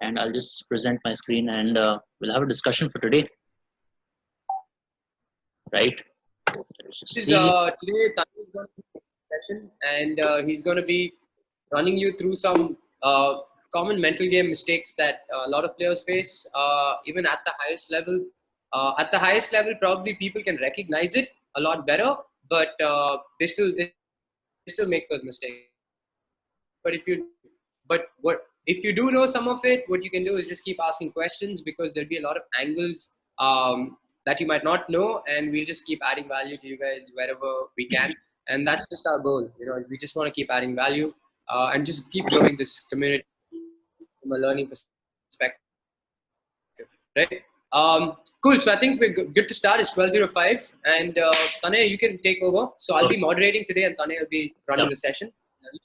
and I'll just present my screen and we'll have a discussion for today, right? Let's just Is see. today Tanay is going to be session, and he's going to be running you through some common mental game mistakes that a lot of players face, even at the highest level. At the highest level, probably people can recognize it a lot better, but they still make those mistakes. What if you do know some of it? What you can do is just keep asking questions, because there'll be a lot of angles that you might not know, and we'll just keep adding value to you guys wherever we can. And that's just our goal. We just want to keep adding value and just keep growing this community from a learning perspective, right? Cool. So I think we're good to start. It's 12:05, and Tanay, you can take over. So I'll be moderating today, and Tanay will be running Yep. the session.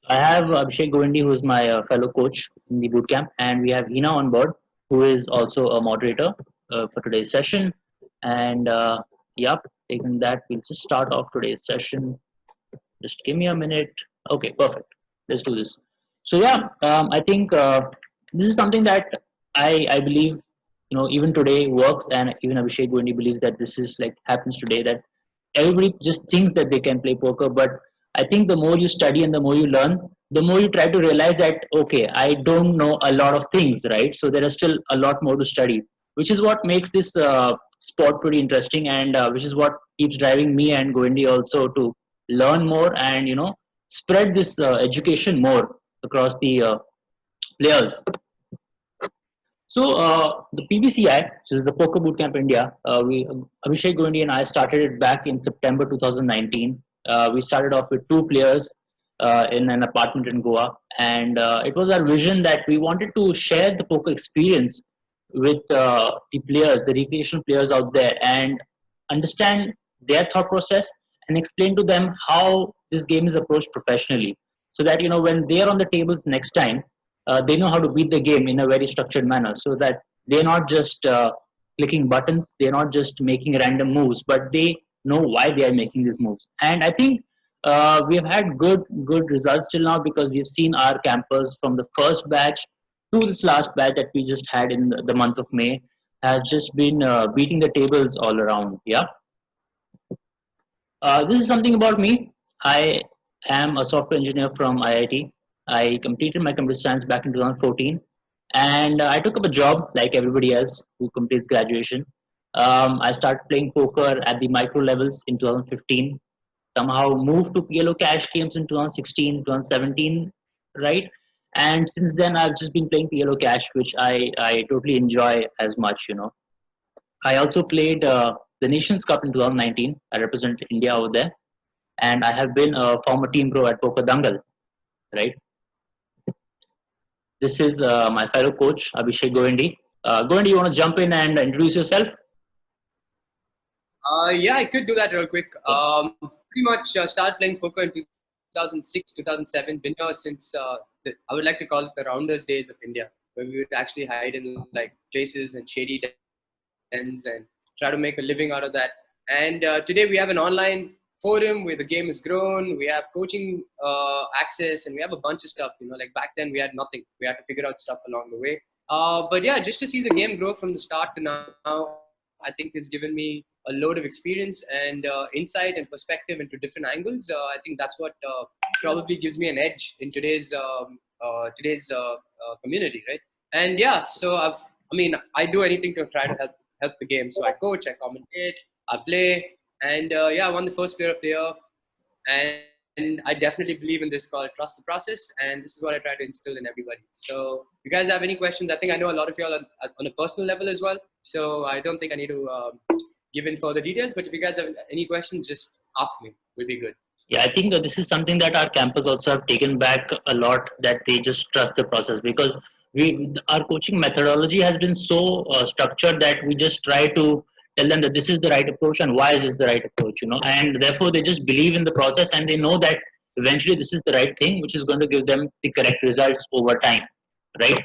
I have Abhishek Goindi, who is my fellow coach in the bootcamp, and we have Hina on board, who is also a moderator for today's session. And yep, taking that, we'll just start off today's session. Just give me a minute. Okay, perfect. Let's do this. So yeah, I think this is something that I believe even today works, and even Abhishek Goindi believes that this is like happens today, that everybody just thinks that they can play poker, but I think the more you study and the more you learn, the more you try to realize that okay, I don't know a lot of things, right? So there is still a lot more to study, which is what makes this sport pretty interesting, and which is what keeps driving me and Goindi also to learn more and spread this education more across the players. So the PBCI, which is the Poker Bootcamp India, we Abhishek Goindi and I started it back in September 2019. We started off with two players in an apartment in Goa, and it was our vision that we wanted to share the poker experience with the players, the recreational players out there, and understand their thought process and explain to them how this game is approached professionally, so that when they are on the tables next time, they know how to beat the game in a very structured manner, so that they're not just clicking buttons, they're not just making random moves, but they know why they are making these moves. And I think we have had good results till now, because we've seen our campers from the first batch to this last batch that we just had in the month of May has just been beating the tables all around. Yeah. This is something about me. I am a software engineer from IIT. I completed my computer science back in 2014, and I took up a job like everybody else who completes graduation. I started playing poker at the micro levels in 2015. Somehow moved to PLO cash games in 2016, 2017, right? And since then, I've just been playing PLO cash, which I totally enjoy as much. I also played the Nations Cup in 2019. I represent India over there, and I have been a former team pro at Poker Dangal, right? This is my fellow coach, Abhishek Goindi. Goindi, you want to jump in and introduce yourself? Yeah, I could do that real quick. Pretty much started playing poker in 2006, 2007. Been here since I would like to call it the Rounders days of India, where we would actually hide in like places and shady dens and try to make a living out of that. And today we have an online forum where the game has grown. We have coaching access, and we have a bunch of stuff. Like back then we had nothing. We had to figure out stuff along the way. But yeah, just to see the game grow from the start to now, I think has given me a load of experience and insight and perspective into different angles. I think that's what probably gives me an edge in today's community, right? And yeah, so I do anything to try to help the game. So I coach, I commentate, I play, and yeah, I won the first player of the year. And I definitely believe in this called trust the process, and this is what I try to instill in everybody. So, if you guys have any questions, I think I know a lot of you all on a personal level as well. So I don't think I need to give in further details. But if you guys have any questions, just ask me. We'll be good. Yeah, I think this is something that our campus also have taken back a lot, that they just trust the process, because our coaching methodology has been so structured that we just try to tell them that this is the right approach and why is this the right approach, and therefore they just believe in the process and they know that eventually this is the right thing, which is going to give them the correct results over time, right?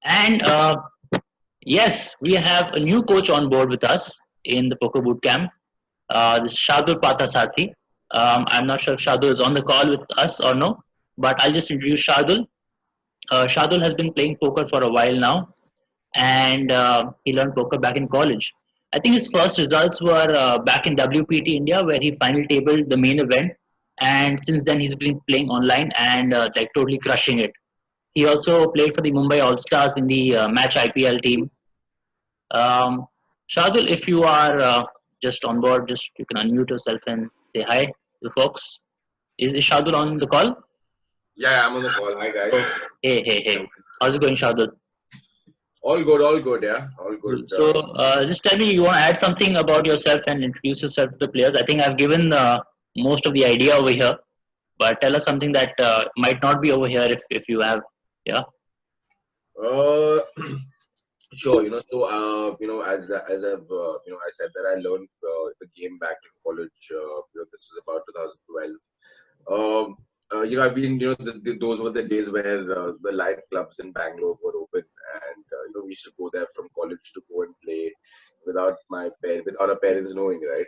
And yes, we have a new coach on board with us in the Poker Bootcamp. This is Shardul Pathasathi. I'm not sure if Shardul is on the call with us or no, but I'll just introduce Shardul. Shardul has been playing poker for a while now, and he learned poker back in college. I think his first results were back in WPT India, where he finally tabled the main event. And since then, he's been playing online and like totally crushing it. He also played for the Mumbai All Stars in the match IPL team. Um, Shardul, if you are just on board, just you can unmute yourself and say hi to the folks. Is Shardul on the call? Yeah, I'm on the call. Hi, guys. Hey. How's it going, Shardul? All good, yeah. All good. So, just tell me, you want to add something about yourself and introduce yourself to the players? I think I've given most of the idea over here, but tell us something that might not be over here if you have. Yeah. Uh, sure, as I've, I said that I learned the game back in college. This was about 2012. I've been, those were the days where the live clubs in Bangalore were open, and we used to go there from college to go and play without our parents knowing, right?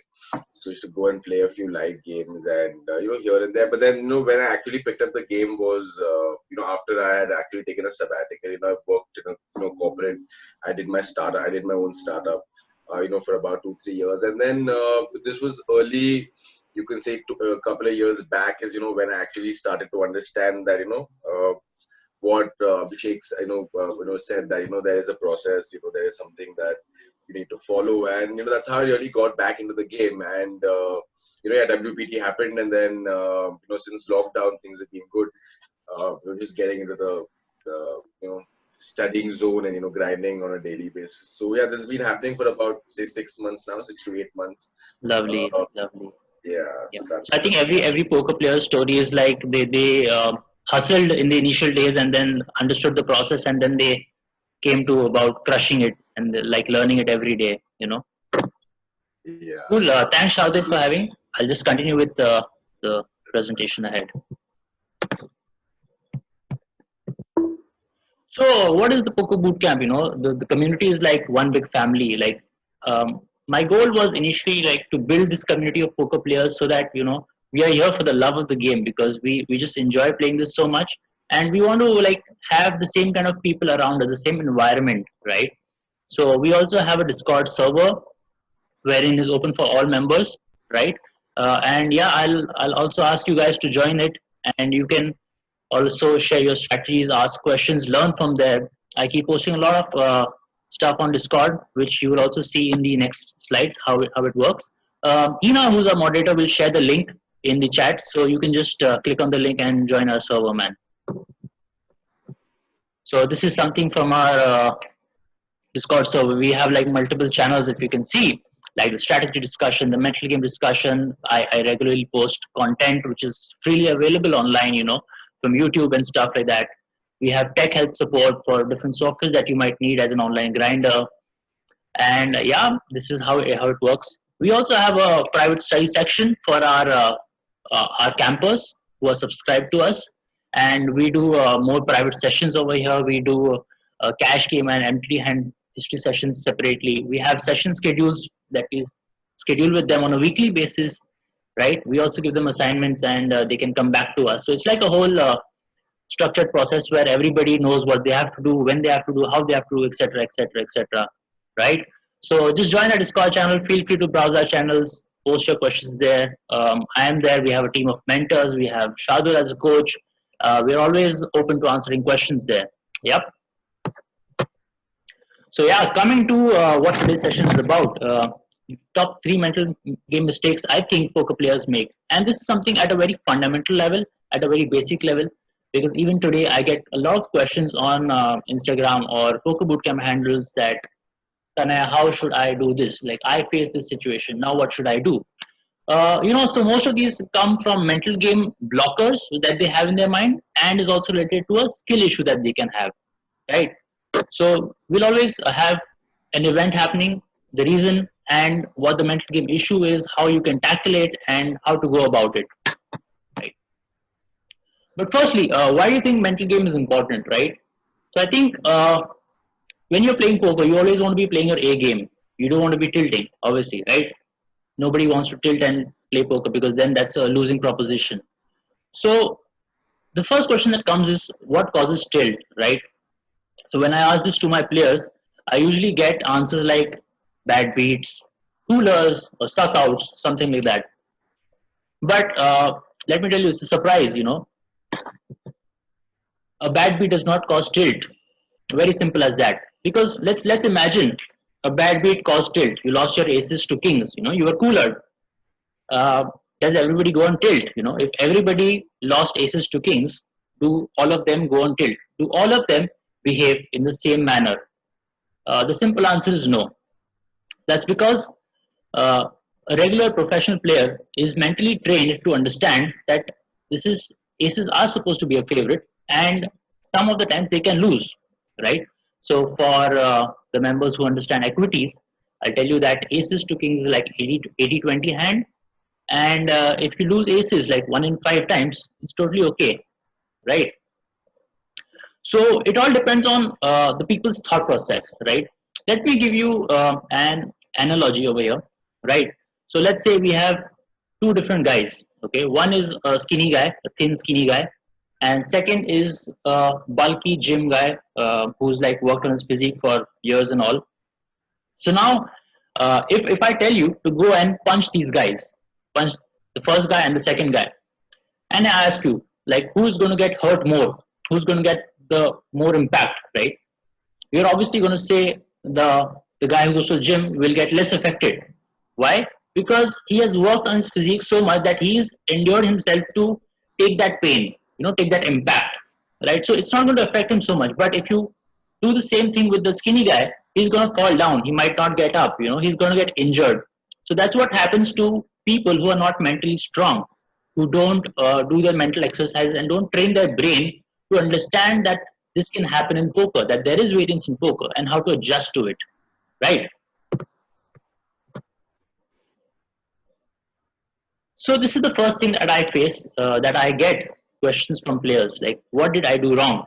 So we used to go and play a few live games, and here and there. But then, when I actually picked up the game was, after I had actually taken a sabbatical. I worked in a corporate. I did my own startup, for about 2-3 years, and then this was early. You can say a couple of years back is when I actually started to understand that what Abhishek said, that there is a process, there is something that you need to follow, and that's how I really got back into the game. And WPT happened, and then since lockdown things have been good. We're just getting into the studying zone and grinding on a daily basis. So yeah, this has been happening for about 6 months now, 6 to 8 months. Lovely. Yeah, Yeah. so that's So I think every poker player's story is like they hustled in the initial days and then understood the process, and then they came to about crushing it and like learning it every day. yeah. Cool. Thanks, Shardul, for having. I'll just continue with the presentation ahead. So, what is the Poker Bootcamp? The community is like one big family. Like, my goal was initially like to build this community of poker players so that we are here for the love of the game, because we just enjoy playing this so much, and we want to like have the same kind of people around us, the same environment, right? So we also have a Discord server wherein is open for all members, right? And yeah, I'll also ask you guys to join it, and you can also share your strategies, ask questions, learn from there. I keep posting a lot of stuff on Discord, which you will also see in the next slides how it works. Hina, who's our moderator, will share the link in the chat, so you can just click on the link and join our server, man. So this is something from our Discord server. We have like multiple channels, if you can see, like the strategy discussion, the mental game discussion. I regularly post content which is freely available online, from YouTube and stuff like that. We have tech help support for different software that you might need as an online grinder. And yeah, this is how it works. We also have a private study section for our campers who are subscribed to us, and we do more private sessions over here. We do cash game and empty hand history sessions separately. We have session schedules that is scheduled with them on a weekly basis, right? We also give them assignments, and they can come back to us. So it's like a whole structured process where everybody knows what they have to do, when they have to do, how they have to do, etc., etc., etc. Right? So just join our Discord channel. Feel free to browse our channels, post your questions there. I am there. We have a team of mentors. We have Shardul as a coach. We're always open to answering questions there. Yep. So yeah, coming to what today's session is about. Top 3 mental game mistakes I think poker players make, and this is something at a very fundamental level, at a very basic level, because even today I get a lot of questions on Instagram or Poker Bootcamp handles that, Tanay, how should I do this? Like, I face this situation, now what should I do? So most of these come from mental game blockers that they have in their mind, and is also related to a skill issue that they can have, right? So we'll always have an event happening, the reason and what the mental game issue is, how you can tackle it, and how to go about it. Right. But firstly, why do you think mental game is important, right? So I think when you're playing poker, you always want to be playing your A game. You don't want to be tilting, obviously, right? Nobody wants to tilt and play poker, because then that's a losing proposition. So The first question that comes is what causes tilt, right? So when I ask this to my players, I usually get answers like bad beats, coolers, or suck outs, something like that. But let me tell you, it's a surprise. A bad beat does not cause tilt. Very simple as that. Because let's imagine a bad beat caused tilt. You lost your aces to kings. You were cooler. Uh, does everybody go on tilt? If everybody lost aces to kings, do all of them go on tilt? Do all of them behave in the same manner? The simple answer is no. That's because uh, a regular professional player is mentally trained to understand that this is aces are supposed to be a favorite, and some of the times they can lose, right? So for the members who understand equities, I'll tell you that aces to kings is like 80-20 hand, and if you lose aces like 1 in 5 times, it's totally okay, right? So it all depends on the people's thought process, right? Let me give you an analogy over here, right? So let's say we have two different guys. Okay, one is a skinny guy, a thin skinny guy, and second is a bulky gym guy who's like worked on his physique for years and all. So now, if I tell you to go and punch these guys, punch the first guy and the second guy, and I ask you, like, who's going to get hurt more? Who's going to get the more impact, right? You're obviously going to say the guy who goes to the gym will get less affected. Why? Because he has worked on his physique so much that he's endured himself to take that pain, take that impact, right? So it's not going to affect him so much. But if you do the same thing with the skinny guy, he's going to fall down. He might not get up. He's going to get injured. So that's what happens to people who are not mentally strong, who don't do their mental exercise and don't train their brain to understand that this can happen in poker, that there is variance in poker and how to adjust to it, right? So this is the first thing that I face, that I get questions from players like, what did I do wrong?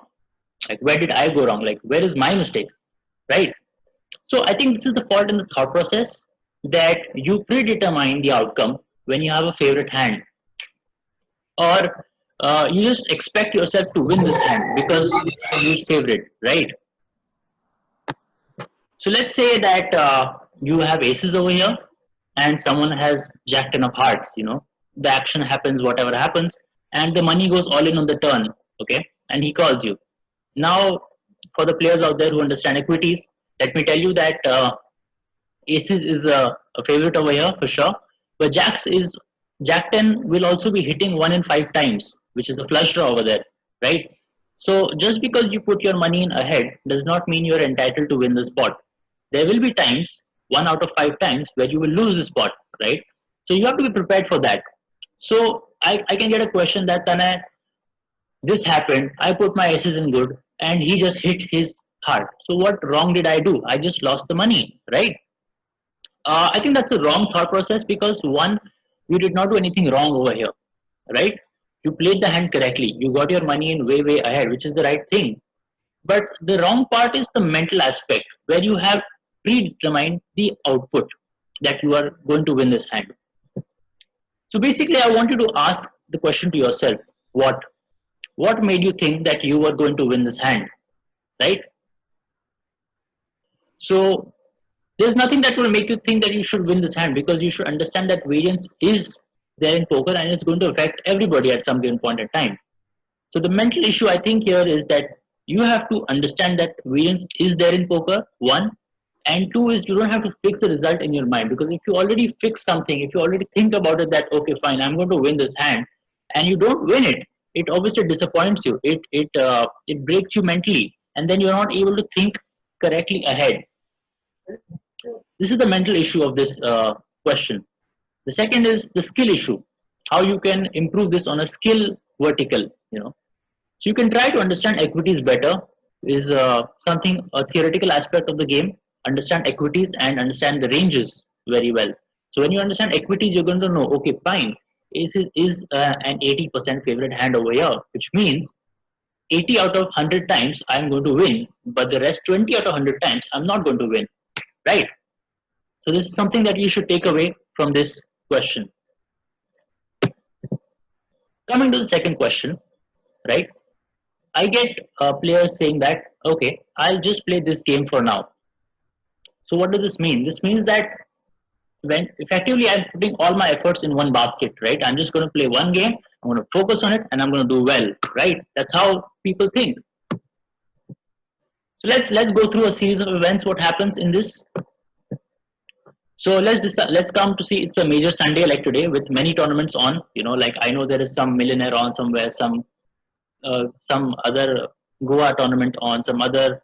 Like, where did I go wrong? Like, where is my mistake, right? So I think this is the fault in the thought process, that you predetermine the outcome when you have a favorite hand, or you just expect yourself to win this hand because you use favorite, right? So let's say that you have aces over here and someone has jack ten of hearts, the action happens, whatever happens, and the money goes all in on the turn, okay? And he calls you. Now, for the players out there who understand equities, let me tell you that aces is a favorite over here for sure, but jack 10 will also be hitting 1 in 5 times, which is the flush draw over there, right? So just because you put your money in ahead does not mean you're entitled to win the spot. There will be times, 1 out of 5 times, where you will lose the spot, right? So you have to be prepared for that. So I can get a question that, Tanay, this happened, I put my aces in good, and he just hit his heart. So what wrong did I do? I just lost the money, right? I think that's a wrong thought process, because one, you did not do anything wrong over here, right? You played the hand correctly. You got your money in way, way ahead, which is the right thing. But the wrong part is the mental aspect, where you have predetermined the output that you are going to win this hand. So basically, I want you to ask the question to yourself: what made you think that you were going to win this hand, right? So there's nothing that will make you think that you should win this hand, because you should understand that variance is there in poker and it's going to affect everybody at some given point in time. So the mental issue I think here is that you have to understand that variance is there in poker, one, and two is you don't have to fix the result in your mind, because if you already fix something, if you already think about it that okay fine, I'm going to win this hand, and you don't win it, it obviously disappoints you. It breaks you mentally, and then you're not able to think correctly ahead. This is the mental issue of this question. The second is the skill issue. How you can improve this on a skill vertical, So you can try to understand equities better. Is something a theoretical aspect of the game. Understand equities and understand the ranges very well. So when you understand equities, you're going to know, okay, fine. Is an 80% favorite hand over here, which means 80 out of 100 times I'm going to win, but the rest 20 out of 100 times I'm not going to win, right? So this is something that you should take away from this question. Coming to the second question, right? I get players saying that, okay, I'll just play this game for now. So what does this mean? This means that when effectively I'm putting all my efforts in one basket, right? I'm just going to play one game, I'm going to focus on it, and I'm going to do well, right? That's how people think. So let's go through a series of events. What happens in this? So let's come to see. It's a major Sunday like today with many tournaments on. Like I know there is some millionaire on somewhere, some other Goa tournament on, some other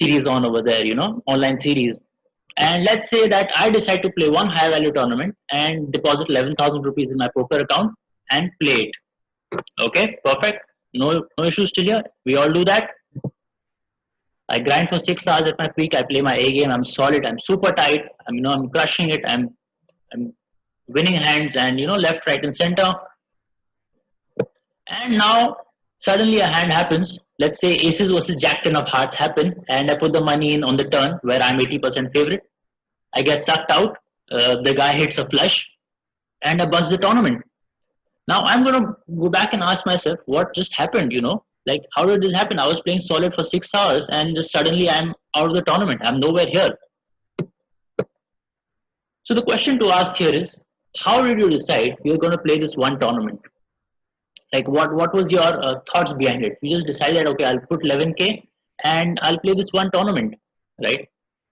series on over there. Online series. And let's say that I decide to play one high value tournament and deposit 11,000 rupees in my poker account and play it. Okay, perfect. No issues till here. We all do that. I grind for 6 hours at my peak. I play my A game. I'm solid. I'm super tight. I'm crushing it. I'm winning hands and left, right, and center. And now suddenly a hand happens. Let's say aces versus jack 10 of hearts happen, and I put the money in on the turn where I'm 80% favorite. I get sucked out. The guy hits a flush, and I bust the tournament. Now I'm gonna go back and ask myself, what just happened? Like how did this happen? I was playing solid for 6 hours, and just suddenly I'm out of the tournament. I'm nowhere here. So the question to ask here is, how did you decide you're going to play this one tournament? Like what was your thoughts behind it? You just decided, okay, I'll put 11k and I'll play this one tournament, right?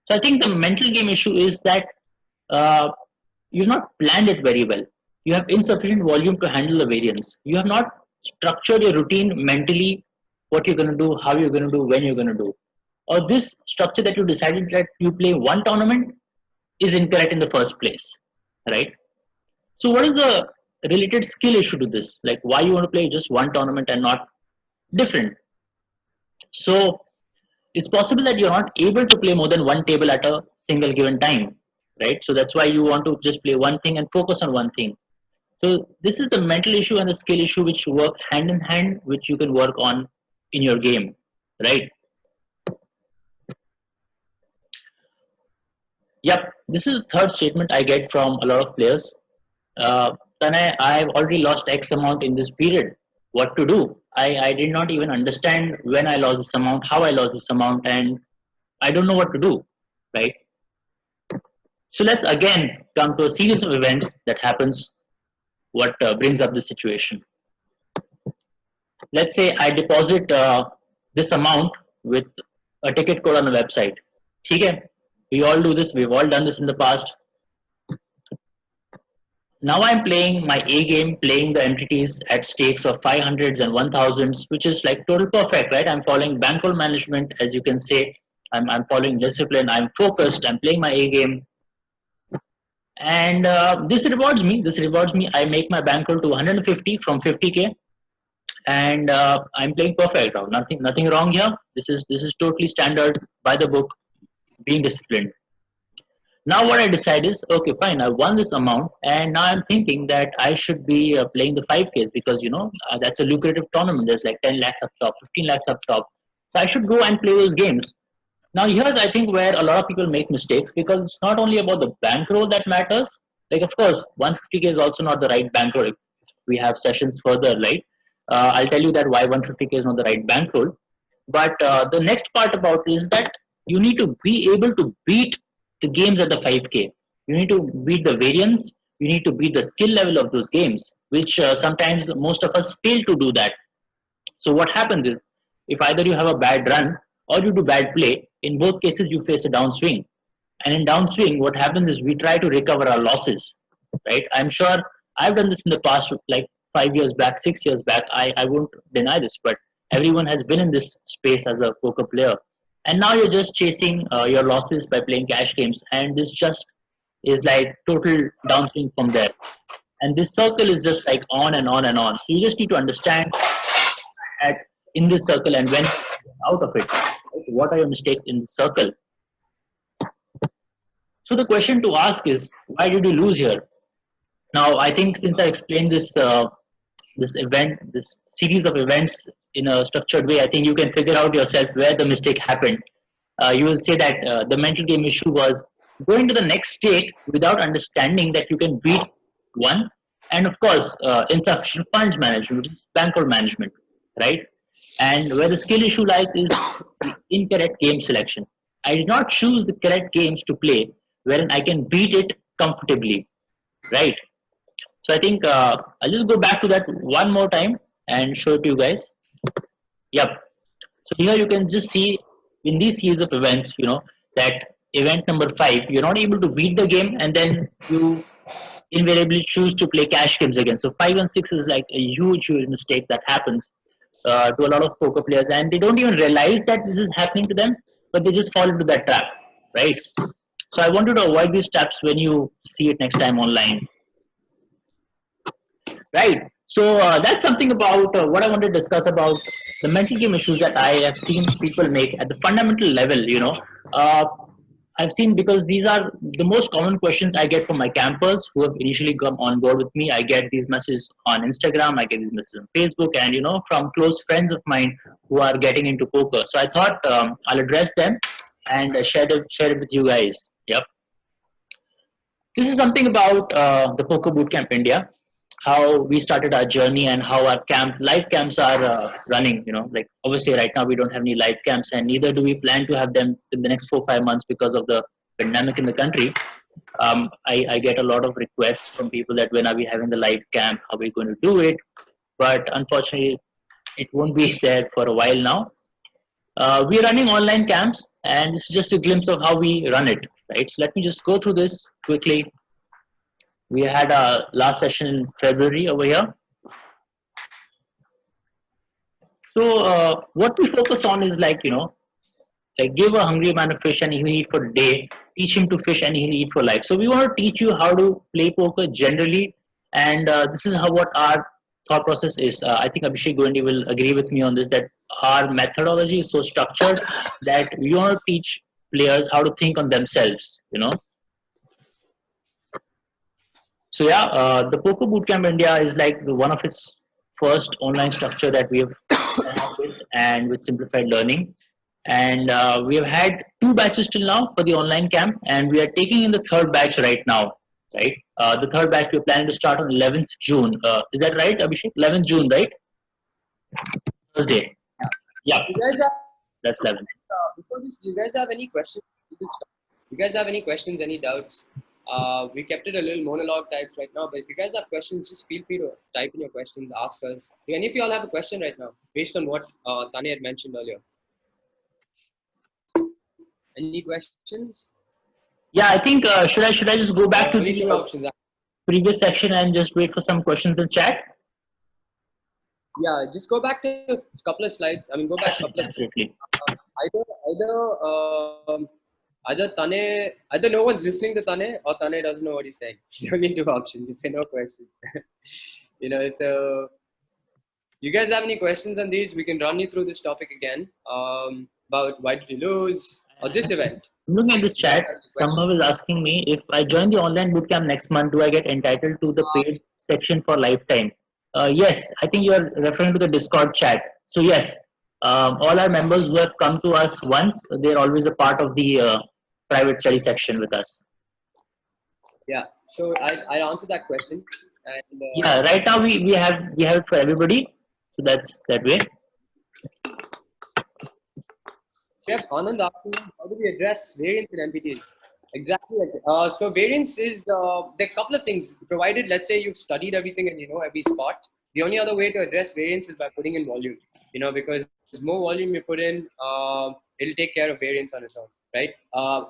So I think the mental game issue is that uh, you've not planned it very well. You have insufficient volume to handle the variance. You have not structured your routine mentally, what you're going to do, how you're going to do, when you're going to do. Or this structure that you decided that you play one tournament is incorrect in the first place, right? So what is the related skill issue to this? Like why you want to play just one tournament and not different? So it's possible that you're not able to play more than one table at a single given time, right? So that's why you want to just play one thing and focus on one thing. So this is the mental issue and the skill issue which work hand in hand, which you can work on in your game, right? Yep, this is the third statement I get from a lot of players. Tanay, I've already lost X amount in this period. What to do? I did not even understand when I lost this amount, how I lost this amount, and I don't know what to do, right? So let's again come to a series of events that happens, what brings up the situation. Let's say I deposit this amount with a ticket code on the website. Okay? We all do this. We've all done this in the past. Now I'm playing my A game, playing the entities at stakes of 500s and 1000s, which is like total perfect, right? I'm following bankroll management, as you can say. I'm following discipline. I'm focused. I'm playing my A game. And this rewards me. I make my bankroll to 150 from 50k. And I'm playing perfect now. Nothing wrong here. This is totally standard, by the book, being disciplined. Now what I decide is, okay, fine, I won this amount, and now I'm thinking that I should be playing the 5Ks because, that's a lucrative tournament. There's like 10 lakhs up top, 15 lakhs up top. So I should go and play those games. Now here's, I think, where a lot of people make mistakes because it's not only about the bankroll that matters. Like, of course, 150K is also not the right bankroll. If we have sessions further, right? I'll tell you that why 150K is not the right bankroll. But the next part about it is that you need to be able to beat the games at the 5K. You need to beat the variance. You need to beat the skill level of those games, which sometimes most of us fail to do that. So what happens is, if either you have a bad run or you do bad play, in both cases you face a downswing. And in downswing, what happens is we try to recover our losses, right? I'm sure I've done this in the past, like 5 years back, 6 years back. I won't deny this, but everyone has been in this space as a poker player. And now you're just chasing your losses by playing cash games, and this just is like total downswing from there. And this circle is just like on and on and on. So you just need to understand that in this circle and when out of it, what are your mistakes in the circle? So the question to ask is, why did you lose here? Now, I think since I explained this event, this series of events in a structured way, I think you can figure out yourself where the mistake happened. You will say that the mental game issue was going to the next state without understanding that you can beat one, and of course, insufficient funds management, which is bankroll management. right? And where the skill issue lies is the incorrect game selection. I did not choose the correct games to play wherein I can beat it comfortably, right? So I think I'll just go back to that one more time and show it to you guys. Yep. So here you can just see in these series of events, that event number 5, you're not able to beat the game, and then you invariably choose to play cash games again. So 5 and 6 is like a huge, huge mistake that happens to a lot of poker players, and they don't even realize that this is happening to them, but they just fall into that trap, right? So I want you to avoid these traps when you see it next time online, right? So that's something about what I want to discuss about the mental game issues that I have seen people make at the fundamental level. Uh, I've seen, because these are the most common questions I get from my campers who have initially come on board with me. I get these messages on Instagram, I get these messages on Facebook, and from close friends of mine who are getting into poker. So I thought I'll address them and share it with you guys. Yep. This is something about the Poker Bootcamp India, how we started our journey and how our live camps are running. Like obviously right now we don't have any live camps, and neither do we plan to have them in the next 4 5 months because of the pandemic in the country. I get a lot of requests from people that when are we having the live camp, how are we going to do it, but unfortunately it won't be there for a while now. We're running online camps, and this is just a glimpse of how we run it, right? So let me just go through this quickly. We had our last session in February over here. So what we focus on is like give a hungry man a fish and he'll eat for a day, teach him to fish and he'll eat for life. So we want to teach you how to play poker generally, and this is what our thought process is. I think Abhishek Goindi will agree with me on this, that our methodology is so structured that we want to teach players how to think on themselves. So yeah, the Poker Bootcamp India is like one of its first online structure that we have come up with, and with simplified learning. And we have had 2 batches till now for the online camp, and we are taking in the 3rd batch right now. Right, the 3rd batch we're planning to start on 11th June. Is that right, Abhishek? 11th June, right? Thursday. Yeah, You guys have, that's 11th. before this, do you guys have any questions? You guys have any questions, any doubts? We kept it a little monologue types right now, but if you guys have questions, just feel free to type in your questions, ask us. Do any of you all have a question right now, based on what Tanay had mentioned earlier? Any questions? Yeah, I think should I just go back to Only the two options. previous section and just wait for some questions in chat? Yeah, just go back to a couple of slides. I mean, go back a couple of slides. Absolutely. Either Tanay, either no one's listening to Tanay, or Tanay doesn't know what he's saying. You only 2 options if there are no questions. So you guys have any questions on these? We can run you through this topic again, about why did you lose, or this event. Looking at this chat, someone was asking me, if I join the online bootcamp next month, do I get entitled to the paid section for lifetime? Yes, I think you are referring to the Discord chat. So yes, all our members who have come to us once, they're always a part of the private study section with us. Yeah, so I answered that question. And, yeah, right now we have it for everybody. So that's that way. We have Anand asking, how do we address variance in MPT? Exactly. So variance is there are a couple of things. Provided, let's say you've studied everything and you know every spot. The only other way to address variance is by putting in volume. Because the more volume you put in, it'll take care of variance on its own, right?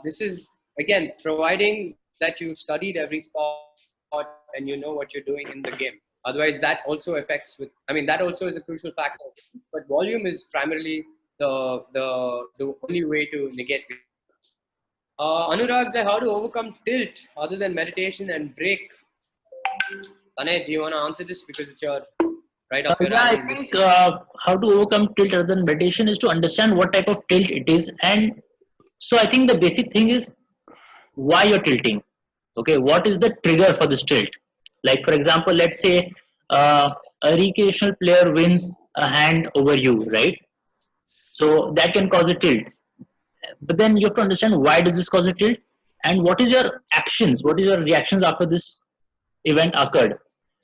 This is again providing that you studied every spot and you know what you're doing in the game. Otherwise, that also affects with. I mean, that also is a crucial factor. But volume is primarily the only way to negate. Anurag said, how to overcome tilt other than meditation and break? Tanay, do you want to answer this because it's your right up your I think how to overcome tilt other than meditation is to understand what type of tilt it is, and so I think the basic thing is why you're tilting. Okay, what is the trigger for this tilt? Like for example, let's say a recreational player wins a hand over you, right? So that can cause a tilt. But then you have to understand why does this cause a tilt, and what is your actions, what is your reactions after this event occurred,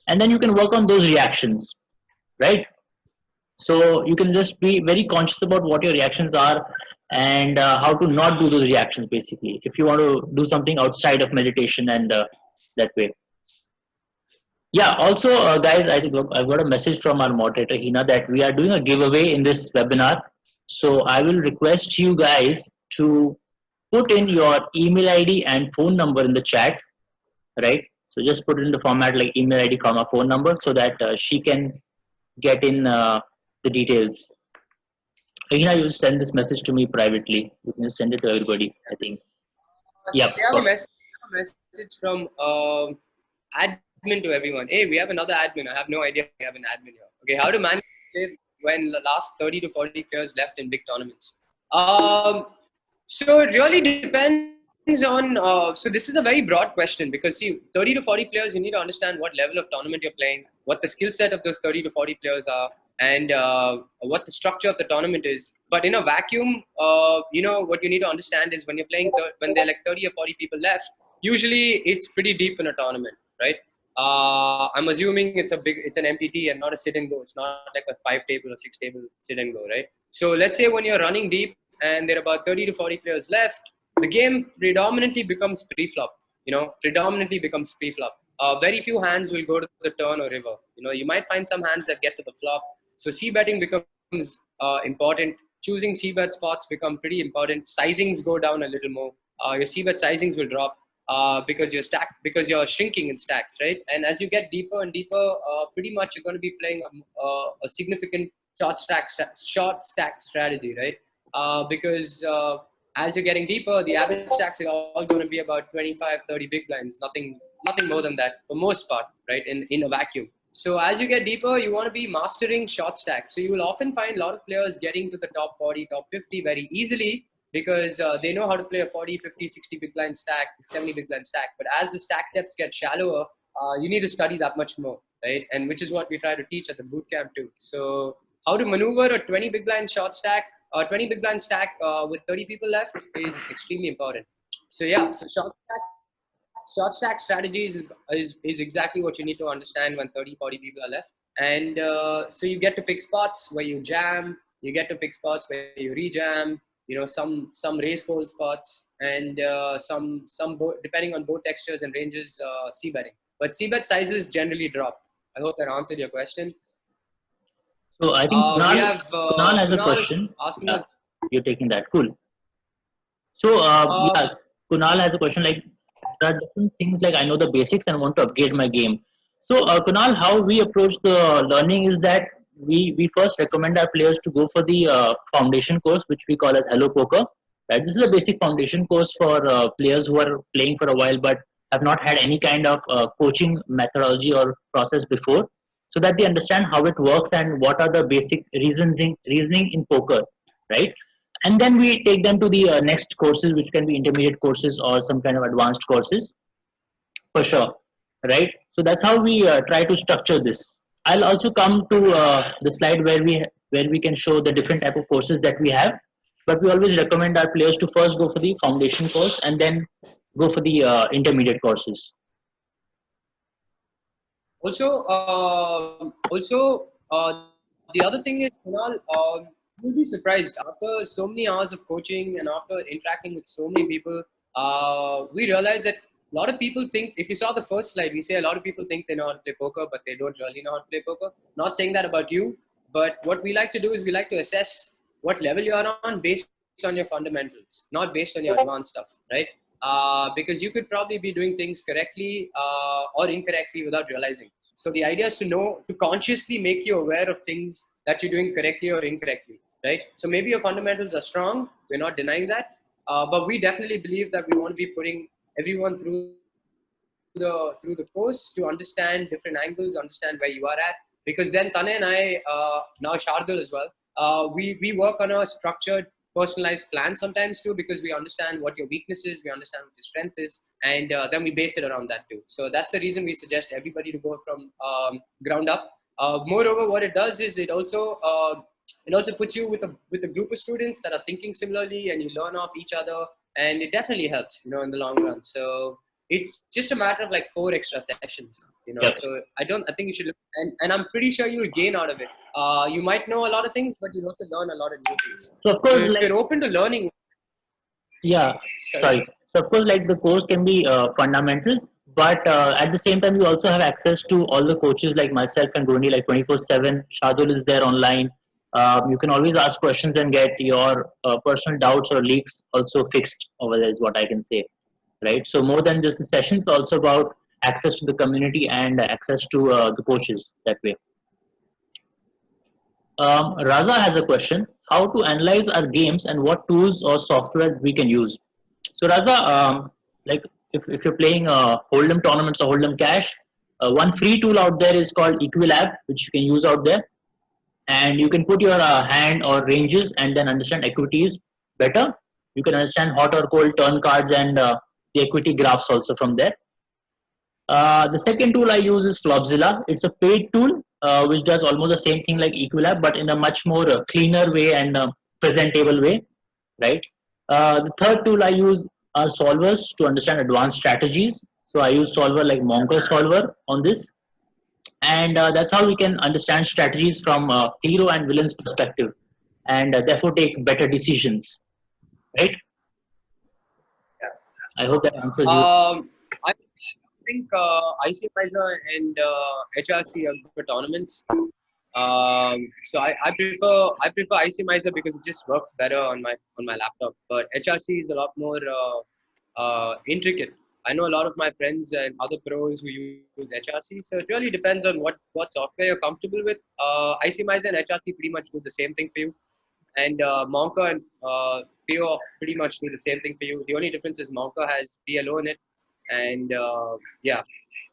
and then you can work on those reactions, right? So you can just be very conscious about what your reactions are and how to not do those reactions basically. If you want to do something outside of meditation and that way. Yeah, also, guys, I think I've got a message from our moderator, Hina, that we are doing a giveaway in this webinar. So I will request you guys to put in your email ID and phone number in the chat, right? So just put it in the format like email ID, comma, phone number so that she can get in the details. Hina, you send this message to me privately. You can just send it to everybody, I think. So Yep. we have a message from admin to everyone. Hey, we have another admin. I have no idea we have an admin here. Okay, how to manage it when the last 30 to 40 players left in big tournaments? So it really depends on. So this is a very broad question because see, 30 to 40 players, you need to understand what level of tournament you're playing, what the skill set of those 30 to 40 players are, and what the structure of the tournament is. But in a vacuum, what you need to understand is when you're playing, when there are like 30 or 40 people left, usually it's pretty deep in a tournament, right? I'm assuming it's an MTT and not a sit and go. It's not like a 5-table or 6-table sit and go, right? So let's say when you're running deep and there are about 30 to 40 players left, the game predominantly becomes pre-flop. Predominantly becomes pre-flop. Very few hands will go to the turn or river. You might find some hands that get to the flop. So c-betting becomes important. Choosing c-bet spots become pretty important. Sizings go down a little more. Your c-bet sizings will drop because you're shrinking in stacks, right? And as you get deeper and deeper, pretty much you're going to be playing a significant short stack strategy, right? Because as you're getting deeper, the average stacks are all going to be about 25, 30 big blinds, nothing more than that for most part, right? In a vacuum. So as you get deeper, you want to be mastering short stacks. So you will often find a lot of players getting to the top 40, top 50 very easily because they know how to play a 40, 50, 60 big blind stack, 70 big blind stack. But as the stack depths get shallower, you need to study that much more, right? And which is what we try to teach at the bootcamp too. So how to maneuver a 20 big blind short stack, 20 big blind stack with 30 people left is extremely important. So yeah, so short stack strategy is exactly what you need to understand when 30, 40 people are left. And so you get to pick spots where you jam, you get to pick spots where you rejam, some race fold spots, and depending on both textures and ranges, c-betting. But c-bet sizes generally drop. I hope that answered your question. So I think We have Kunal has a question. Asking us. You're taking that. Cool. So Kunal has a question like there are different things like I know the basics and want to upgrade my game. So Kunal, how we approach the learning is that we first recommend our players to go for the foundation course, which we call as Hello Poker. Right? This is a basic foundation course for players who are playing for a while but have not had any kind of coaching methodology or process before, so that they understand how it works and what are the basic reasoning in poker, right? And then we take them to the next courses, which can be intermediate courses or some kind of advanced courses for sure, right? So that's how we try to structure this. I'll also come to the slide where we can show the different type of courses that we have, but we always recommend our players to first go for the foundation course and then go for the intermediate courses. The other thing is, Kunal, you'll be surprised after so many hours of coaching and after interacting with so many people, we realize that a lot of people think, if you saw the first slide, we say a lot of people think they know how to play poker, but they don't really know how to play poker. Not saying that about you, but what we like to do is we like to assess what level you are on based on your fundamentals, not based on your advanced stuff, right? Because you could probably be doing things correctly or incorrectly without realizing. So the idea is to consciously make you aware of things that you're doing correctly or incorrectly, right? So maybe your fundamentals are strong. We're not denying that. But we definitely believe that we want to be putting everyone through the course to understand different angles, understand where you are at. Because then Tanay and I, now Shardul as well, we work on a structured, personalized plan sometimes too, because we understand what your weakness is, we understand what your strength is, and then we base it around that too. So that's the reason we suggest everybody to go from ground up. Moreover, what it does is it also puts you with a group of students that are thinking similarly, and you learn off each other, and it definitely helps, in the long run. So it's just a matter of like 4 extra sessions, you know. Yep. So I think you should look, and I'm pretty sure you'll gain out of it. You might know a lot of things, but you'll also learn a lot of new things. So of So course, if like, you're open to learning, yeah, sorry. So of course, like the course can be fundamental, but at the same time, you also have access to all the coaches like myself and Goindi, like 24/7. Shadul is there online. You can always ask questions and get your personal doubts or leaks also fixed over there, is what I can say, right? So more than just the sessions, also about access to the community and access to the coaches that way. Raza has a question: how to analyze our games and what tools or software we can use. So Raza, like if you're playing Hold'em tournaments or Hold'em Cash, one free tool out there is called Equilab, which you can use out there, and you can put your hand or ranges and then understand equities better. You can understand hot or cold turn cards and the equity graphs also from there. The second tool I use is Flopzilla. It's a paid tool which does almost the same thing like Equilab, but in a much more cleaner way and presentable way, right? The third tool I use are solvers to understand advanced strategies. So I use solver like Monker solver on this, and that's how we can understand strategies from hero and villain's perspective, and therefore take better decisions, right? I hope that answers you. I think IC Miser and HRC are good tournaments. So I prefer IC Miser because it just works better on my laptop. But HRC is a lot more intricate. I know a lot of my friends and other pros who use HRC. So it really depends on what software you're comfortable with. IC Miser and HRC pretty much do the same thing for you, and Monka and PO pretty much do the same thing for you. The only difference is Monka has PLO in it, and yeah.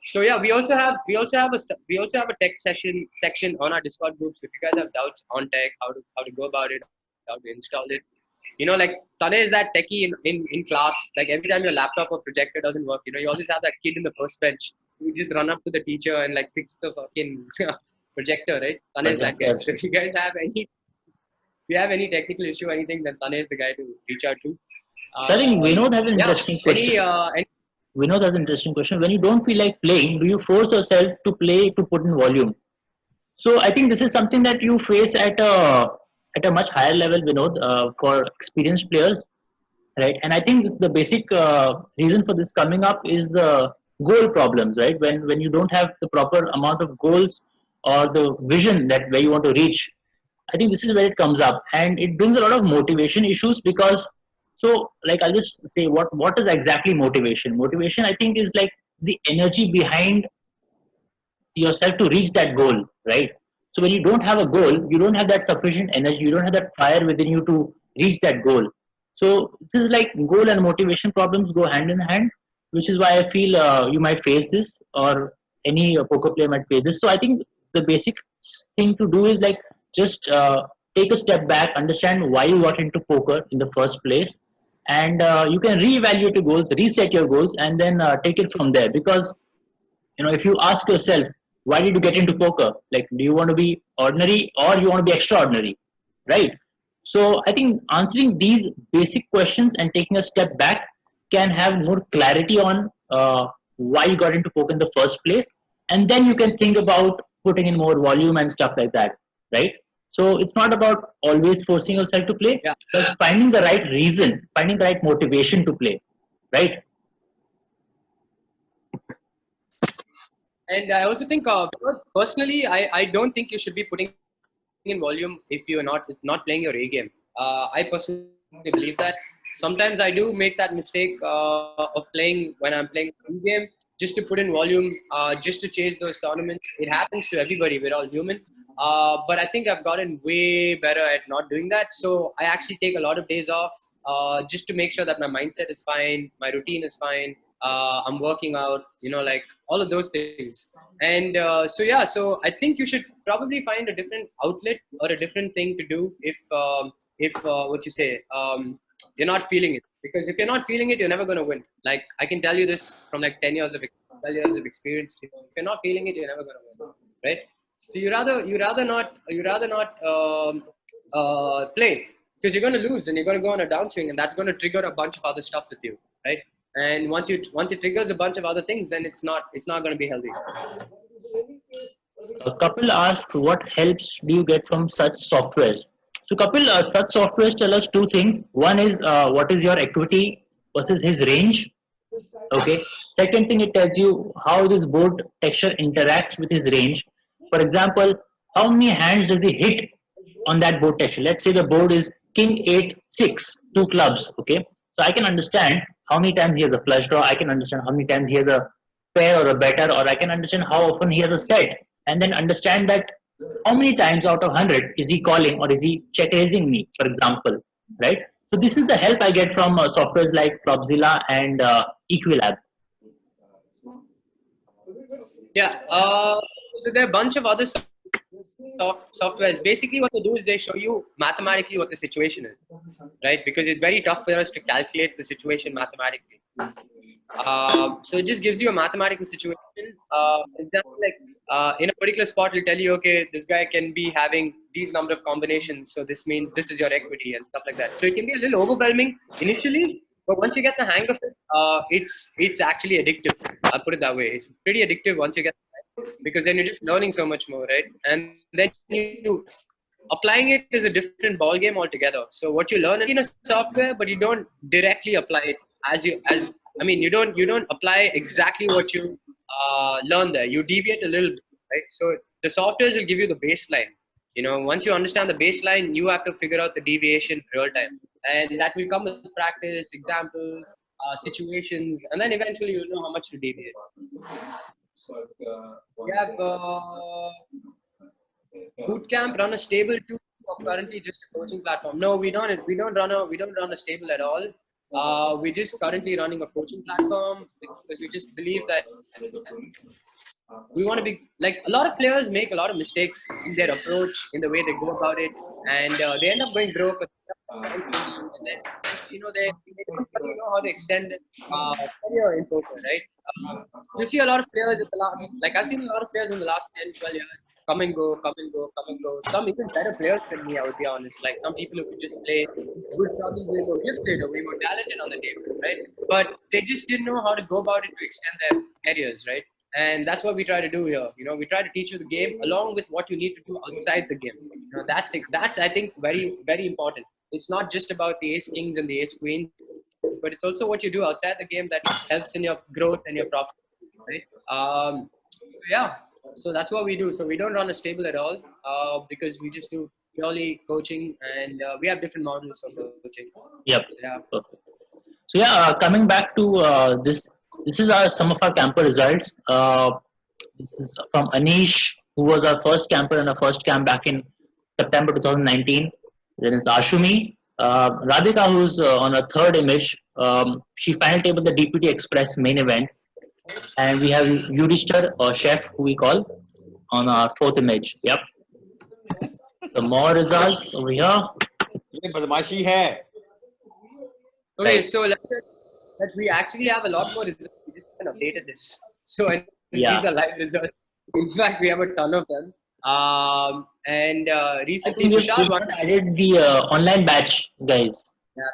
So yeah, we also have a tech section on our Discord group. So if you guys have doubts on tech, how to go about it, how to install it, you know, like Tanay is that techie in class. Like every time your laptop or projector doesn't work, you know, you always have that kid in the first bench who just run up to the teacher and like fix the fucking projector, right? Tanay is that guy. So if you guys have any technical issue or anything, then Tanay is the guy to reach out to. I think Vinod has an Yeah. interesting question. Vinod has an interesting question. When you don't feel like playing, do you force yourself to play to put in volume? So I think this is something that you face at a much higher level, Vinod, for experienced players, right? And I think the basic reason for this coming up is the goal problems, right? When you don't have the proper amount of goals or the vision that where you want to reach, I think this is where it comes up, and it brings a lot of motivation issues because. So, like, I'll just say what is exactly motivation? Motivation, I think, is like the energy behind yourself to reach that goal, right? So when you don't have a goal, you don't have that sufficient energy, you don't have that fire within you to reach that goal. So this is like goal and motivation problems go hand in hand, which is why I feel you might face this, or any poker player might face this. So I think the basic thing to do is like just take a step back, understand why you got into poker in the first place, and you can reevaluate your goals, reset your goals, and then take it from there. Because if you ask yourself, why did you get into poker, like, do you want to be ordinary or you want to be extraordinary, right? So I think answering these basic questions and taking a step back can have more clarity on why you got into poker in the first place, and then you can think about putting in more volume and stuff like that, right? So it's not about always forcing yourself to play, Yeah. but finding the right reason, finding the right motivation to play, right? And I also think, personally, I don't think you should be putting in volume if you're not playing your A game. I personally believe that. Sometimes I do make that mistake of playing when I'm playing a game just to put in volume, just to chase those tournaments. It happens to everybody. We're all human. But I think I've gotten way better at not doing that. So I actually take a lot of days off just to make sure that my mindset is fine, my routine is fine. I'm working out, like all of those things. And so I think you should probably find a different outlet or a different thing to do if what you say, you're not feeling it. Because if you're not feeling it, you're never going to win. Like, I can tell you this from like 10 years of experience. If you're not feeling it, you're never going to win, right? So you rather not play, because you're going to lose and you're going to go on a downswing, and that's going to trigger a bunch of other stuff with you, right? And once it triggers a bunch of other things, then it's not going to be healthy. Kapil asked, what helps do you get from such softwares? So Kapil, such softwares tell us two things. One is what is your equity versus his range. Okay. Second thing, it tells you how this board texture interacts with his range. For example, how many hands does he hit on that board texture? Let's say the board is King 8 6, two clubs. Okay, so I can understand how many times he has a flush draw. I can understand how many times he has a pair or a better, or I can understand how often he has a set, and then understand that how many times out of 100 is he calling or is he check raising me, for example, right? So this is the help I get from softwares like Flopzilla and Equilab. Yeah. So there are a bunch of other softwares. Basically, what they do is they show you mathematically what the situation is, right? Because it's very tough for us to calculate the situation mathematically. So it just gives you a mathematical situation. Example, like in a particular spot, it'll tell you, okay, this guy can be having these number of combinations, so this means this is your equity and stuff like that. So it can be a little overwhelming initially, but once you get the hang of it, it's actually addictive. I'll put it that way. It's pretty addictive once you get the hang, because then you're just learning so much more, right? And then you applying it is a different ball game altogether. So what you learn in a software, but you don't directly apply it as I mean, you don't apply exactly what you learn there. You deviate a little bit, right? So the softwares will give you the baseline. Once you understand the baseline, you have to figure out the deviation real time, and that will come with practice, examples, situations, and then eventually you'll know how much to deviate. We have Bootcamp run a stable too, or currently just a coaching platform? No, we don't. We don't run a stable at all. We're just currently running a coaching platform because we just believe that we want to be like, a lot of players make a lot of mistakes in their approach, in the way they go about it, and they end up going broke. And then they don't really know how to extend career in poker, right? You see a lot of players in the last, like I've seen a lot of players in the last 10, 12 years come and go, come and go, come and go. Some even better players than me, I would be honest. Like some people who could just play good, probably we were gifted or we were talented on the table, right? But they just didn't know how to go about it to extend their careers, right? And that's what we try to do here. We try to teach you the game along with what you need to do outside the game. That's I think very, very important. It's not just about the ace kings and the ace queens, but it's also what you do outside the game that helps in your growth and your profit, right? Yeah, so that's what we do. So we don't run a stable at all because we just do purely coaching, and we have different models for coaching. Yep. So, yeah. Perfect. So yeah, coming back to this is some of our camper results. This is from Anish, who was our first camper in our first camp back in September 2019. Then it's Ashumi, Radhika, who's on a third image. She final tabled the DPT Express main event, and we have Yudhishthar or Chef, who we call, on our fourth image. Yep. Some more results over here. ये बदमाशी है. Okay, Right. so that we actually have a lot more results. We just haven't updated this. So and Yeah. these are live results. In fact, we have a ton of them. And I recently, think Tushar we've added the online batch, guys.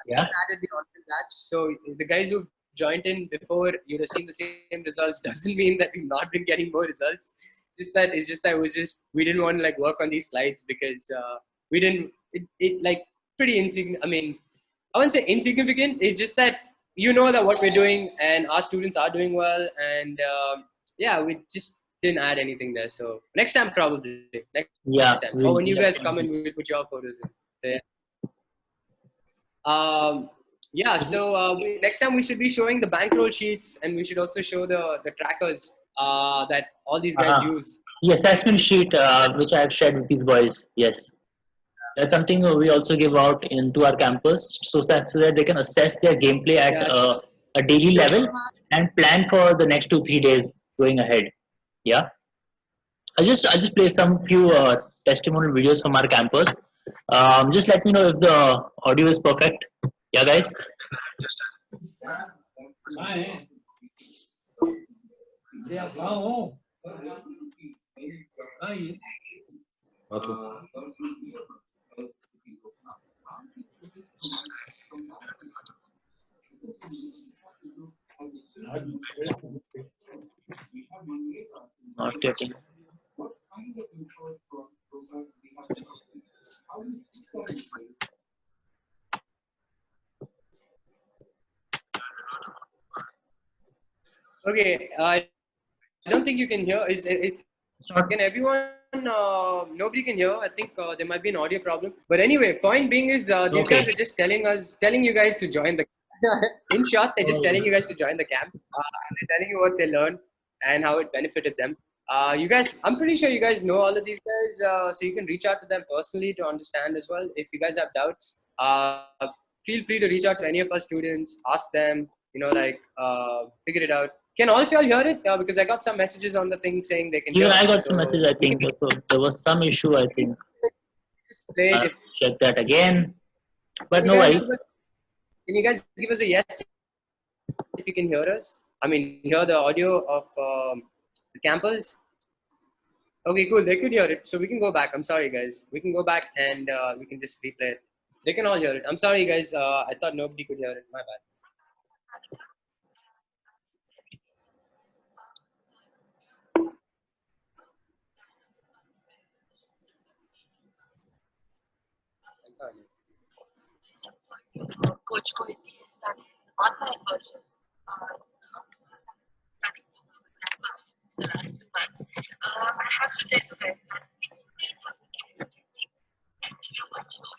Yeah. Added the online batch. So the guys who joined in before, you'd have seen the same results. Doesn't mean that we've not been getting more results. It's just that it was just we didn't want to like work on these slides because we didn't. It like pretty insignificant. I mean, I wouldn't say insignificant. It's just that that what we're doing and our students are doing well, and yeah, we just didn't add anything there. So next time probably. Next time. Or when you guys come in, we'll put your photos in. So, yeah. So next time we should be showing the bankroll sheets, and we should also show the trackers that all these guys use. The assessment sheet which I have shared with these boys. Yes. That's something we also give out into our campus so that they can assess their gameplay at a daily level and plan for the next 2-3 days going ahead. Yeah. I'll just play some few testimonial videos from our campus. Just let me know if the audio is perfect. Yeah, guys. Not getting. Okay, I don't think you can hear. Can everyone? Nobody can hear. I think there might be an audio problem. But anyway, point being is these Okay. guys are just telling you guys to join the. In short, they're just telling you guys to join the camp. They're telling you what they learned and how it benefited them. You guys, I'm pretty sure you guys know all of these guys, so you can reach out to them personally to understand as well. If you guys have doubts, feel free to reach out to any of our students, ask them, figure it out. Can all of y'all hear it? Because I got some messages on the thing saying they can Even hear. I got So some message. I we can think so there was some issue. I think just play it. I'll If, check that again. But can, no you guys worries. give us, can you guys give us a yes if you can hear us? I mean, hear the audio of the campers. Okay, cool. They could hear it, so we can go back. I'm sorry, guys. We can go back and we can just replay it. They can all hear it. I'm sorry, guys. I thought nobody could hear it. My bad. Coach Goindi, that is online version. Studying for the last 2 months. I have to tell you guys that it's actually much more.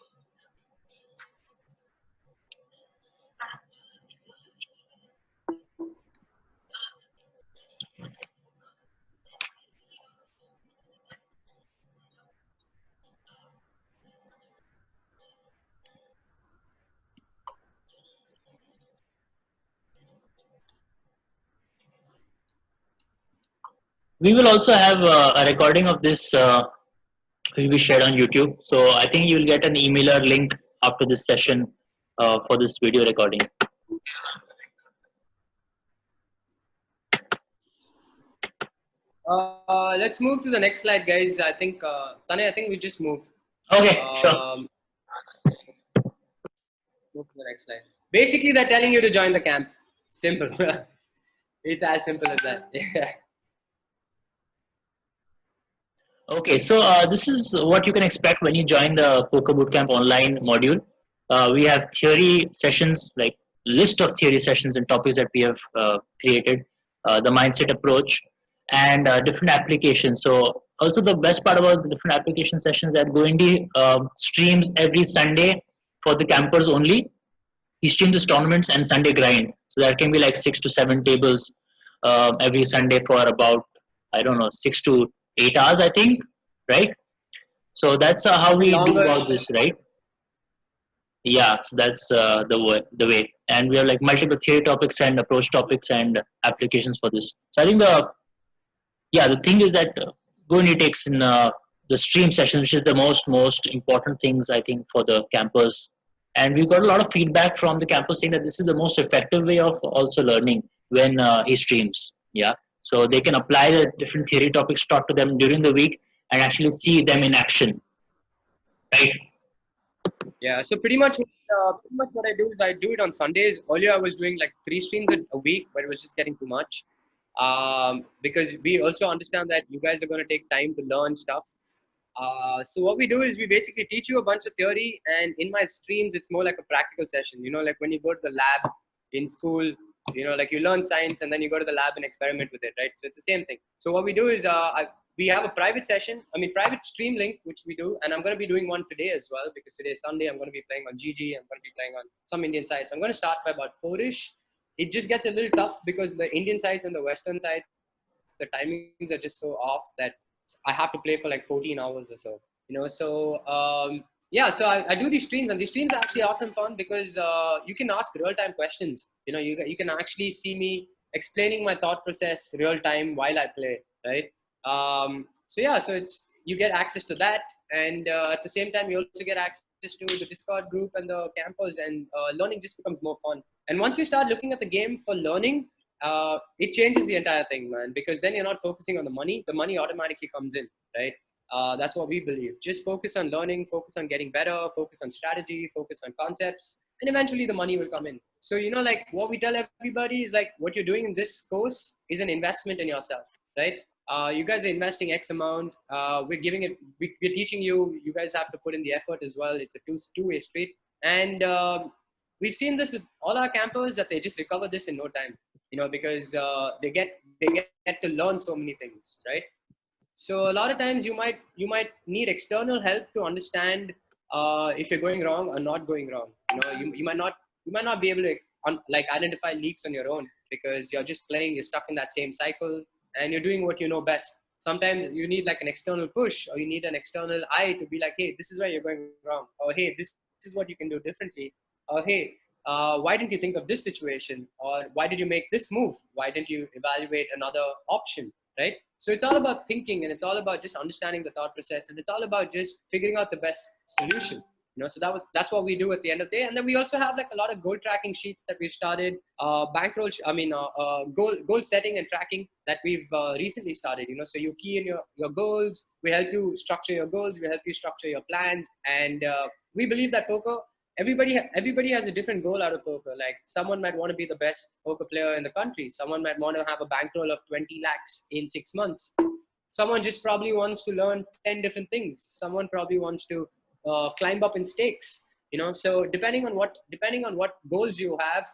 We will also have a recording of this will be shared on YouTube. So I think you'll get an emailer link after this session for this video recording. Let's move to the next slide, guys. I think Tanay, I think we just move. Okay, sure. Move to the next slide. Basically, they're telling you to join the camp. Simple. It's as simple as that. Yeah. Okay, so this is what you can expect when you join the Poker Bootcamp online module. We have theory sessions, like list of theory sessions and topics that we have created, the mindset approach, and different applications. So also the best part about the different application sessions that Goindi streams every Sunday for the campers only. He streams his tournaments and Sunday grind. So there can be like 6 to 7 tables every Sunday for about, I don't know, 6 to 8 hours, I think, right? So that's how we do Longer. about this, right? Yeah, so that's the way. And we have like multiple theory topics and approach topics and applications for this. So I think the thing is that Goindi takes in the stream session, which is the most important things I think for the campers. And we got a lot of feedback from the campers saying that this is the most effective way of also learning when he streams. Yeah, so they can apply the different theory topics taught to them during the week and actually see them in action, right? Yeah. So pretty much what I do is I do it on Sundays. Earlier, I was doing like 3 streams a week, but it was just getting too much. Because we also understand that you guys are going to take time to learn stuff. So what we do is we basically teach you a bunch of theory, and in my streams, it's more like a practical session. You know, like when you go to the lab in school, you know, like you learn science and then you go to the lab and experiment with it, right? So it's the same thing. So what we do is we have a private session, private stream link, which we do, and I'm going to be doing one today as well because today is Sunday. I'm going to be playing on GG. I'm going to be playing on some Indian sites. I'm going to start by about 4ish. It just gets a little tough because the Indian sites and the Western sites, the timings are just so off that I have to play for like 14 hours or so, you know. So so I do these streams, and these streams are actually awesome fun because you can ask real-time questions. You know, you can actually see me explaining my thought process real time while I play, right? So it's you get access to that, and at the same time you also get access to the Discord group and the campers, and learning just becomes more fun. And once you start looking at the game for learning, it changes the entire thing, man, because then you're not focusing on the money automatically comes in, right? That's what we believe. Just focus on learning, focus on getting better, focus on strategy, focus on concepts, and eventually the money will come in. So, like what we tell everybody is like, what you're doing in this course is an investment in yourself, right? You guys are investing X amount. We're giving it, we're teaching you, you guys have to put in the effort as well. It's a two-way street. And we've seen this with all our campers that they just recover this in no time, because they get to learn so many things, right? So a lot of times you might need external help to understand if you're going wrong or not going wrong. You might not be able to like identify leaks on your own because you're just playing, you're stuck in that same cycle, and you're doing what you know best. Sometimes you need like an external push, or you need an external eye to be like, hey, this is where you're going wrong, or hey, this is what you can do differently, or hey, why didn't you think of this situation, or why did you make this move, why didn't you evaluate another option, right? So it's all about thinking, and it's all about just understanding the thought process, and it's all about just figuring out the best solution. So that's what we do at the end of the day. And then we also have like a lot of goal tracking sheets that we've started, bankroll, goal setting and tracking that we've recently started. So you key in your goals. We help you structure your goals. We help you structure your plans. And we believe that poker, everybody has a different goal out of poker. Like someone might want to be the best poker player in the country. Someone might want to have a bankroll of 20 lakhs in 6 months. Someone just probably wants to learn 10 different things. Someone probably wants to climb up in stakes. So depending on what goals you have,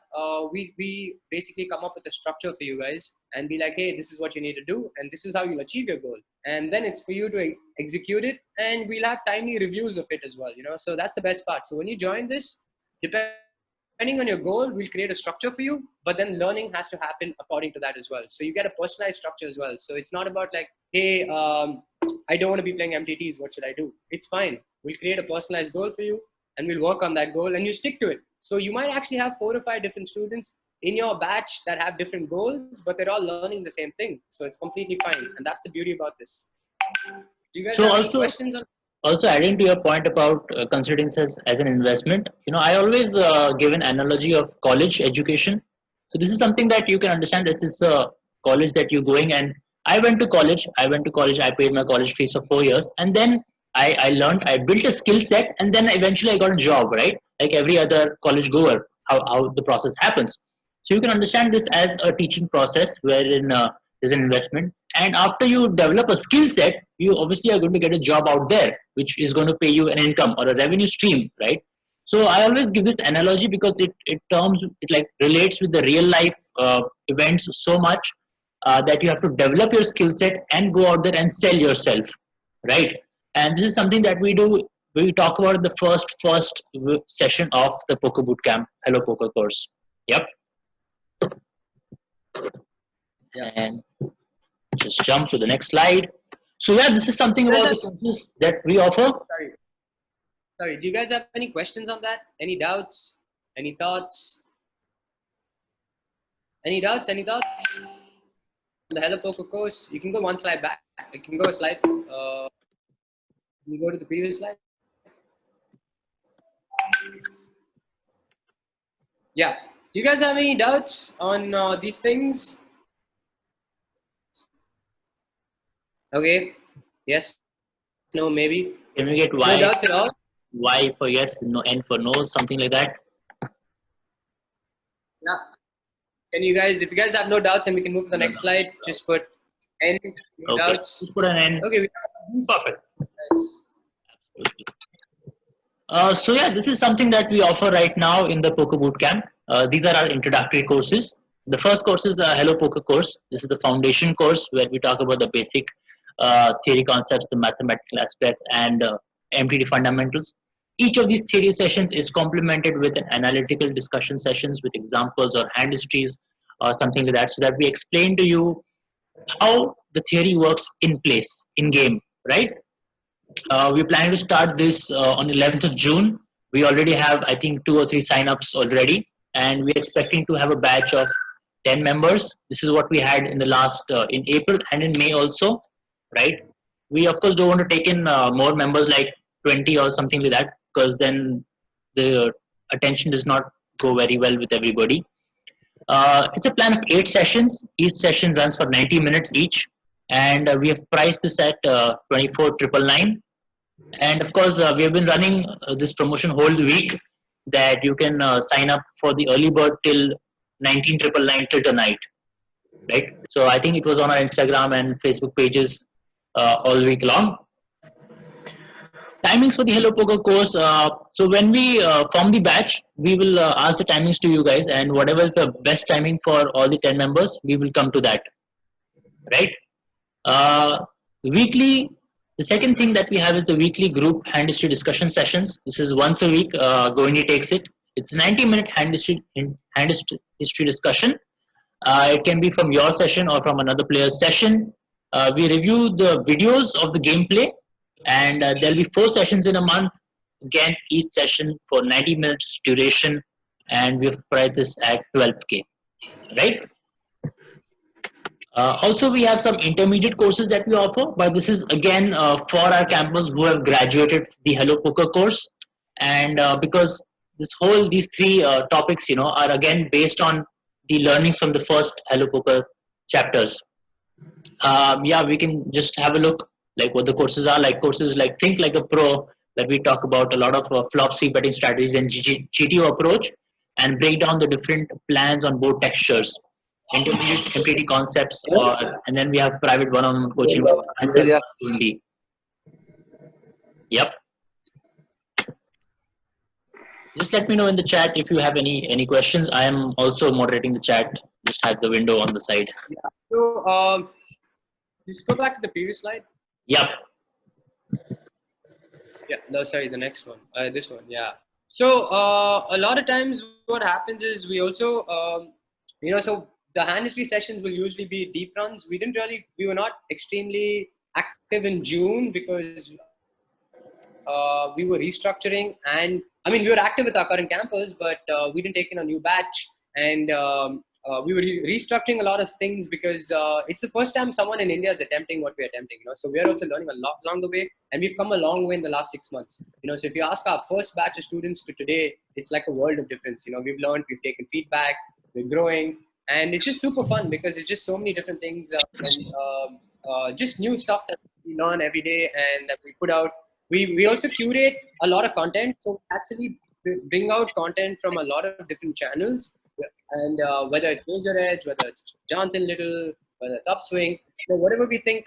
we basically come up with a structure for you guys and be like, hey, this is what you need to do, and this is how you achieve your goal. And then it's for you to execute it, and we'll have timely reviews of it as well. So that's the best part. So when you join this, depending on your goal, we'll create a structure for you, but then learning has to happen according to that as well. So you get a personalized structure as well. So it's not about like, hey, I don't want to be playing MTTs, what should I do? It's fine. We'll create a personalized goal for you, and we'll work on that goal, and you stick to it. So you might actually have 4 or 5 different students in your batch that have different goals, but they're all learning the same thing. So it's completely fine. And that's the beauty about this. Do you guys have any questions on? Also, adding to your point about considering this as an investment, I always give an analogy of college education. So this is something that you can understand. This is a college that you're going, and I went to college. I paid my college fees for 4 years, and then I learned, I built a skill set, and then eventually I got a job, right? Like every other college goer, how the process happens. So you can understand this as a teaching process wherein there's an investment. And after you develop a skill set, you obviously are going to get a job out there, which is going to pay you an income or a revenue stream, right? So I always give this analogy because it like relates with the real life events so much that you have to develop your skill set and go out there and sell yourself, right? And this is something that we do. We talk about the first session of the Poker Bootcamp Hello Poker course. Yep. Yeah. And just jump to the next slide. So yeah, this is something about the courses that we offer. Sorry, do you guys have any questions on that? Any doubts? Any thoughts? Any doubts? The Hello Poker course, you can go one slide back. You can go a slide. You go to the previous slide. Yeah. Do you guys have any doubts on these things? Okay. Yes. No. Maybe. Can we get No Y? doubts at all. Y for yes, no, N for no, something like that. Yeah. Can you guys, if you guys have no doubts, and we can move to the next slide, just put N. No Okay. doubts. Just put an N. Okay. Perfect. Yes. So yeah, this is something that we offer right now in the Poker Bootcamp. These are our introductory courses. The first course is the Hello Poker course. This is the foundation course where we talk about the basic theory concepts, the mathematical aspects, and MTD fundamentals. Each of these theory sessions is complemented with an analytical discussion sessions with examples or hand histories or something like that, so that we explain to you how the theory works in place, in game, right? We're planning to start this on 11th of June. We already have, I think, 2 or 3 signups already, and we're expecting to have a batch of 10 members. This is what we had in the last, in April and in May also, right? We, of course, don't want to take in more members like 20 or something like that, because then the attention does not go very well with everybody. It's a plan of 8 sessions. Each session runs for 90 minutes each, and we have priced this at 24,999. And of course, we have been running this promotion whole week. that you can sign up for the early bird till 19,999 till tonight, right? So I think it was on our Instagram and Facebook pages all week long. Timings for the Hello Poker course. So when we form the batch, we will ask the timings to you guys, and whatever is the best timing for all the 10 members, we will come to that, right? Weekly. The second thing that we have is the weekly group hand history discussion sessions. This is once a week. Goindi takes it. It's a 90-minute hand history discussion. It can be from your session or from another player's session. We review the videos of the gameplay, and there'll be 4 sessions in a month. Again, each session for 90 minutes duration, and we've priced this at 12K, right? Also, we have some intermediate courses that we offer, but this is again for our campers who have graduated the Hello Poker course, and because these 3 topics, are again based on the learnings from the first Hello Poker chapters. Yeah, we can just have a look like what the courses are. Like courses like Think Like a Pro, that we talk about a lot of flop C betting strategies and GTO approach, and break down the different plans on board textures, intermediate MPT concepts, and then we have private one-on-one coaching with myself, Goindi. Yep. Just let me know in the chat if you have any questions. I am also moderating the chat. Just have the window on the side. Yeah. So just go back to the previous slide. Yep. Yeah. No, sorry, the next one. This one. Yeah. So a lot of times what happens is we also, so the hand history sessions will usually be deep runs. We were not extremely active in June because we were restructuring, and we were active with our current campus, but we didn't take in a new batch, and we were restructuring a lot of things because it's the first time someone in India is attempting what we're attempting, So we are also learning a lot along the way, and we've come a long way in the last 6 months, So if you ask our first batch of students to today, it's like a world of difference. We've learned, we've taken feedback, we're growing, and it's just super fun because it's just so many different things and just new stuff that we learn every day and that we put out. We also curate a lot of content, so actually bring out content from a lot of different channels, and whether it's Laser Edge, whether it's Jonathan Little, whether it's Upswing, whatever we think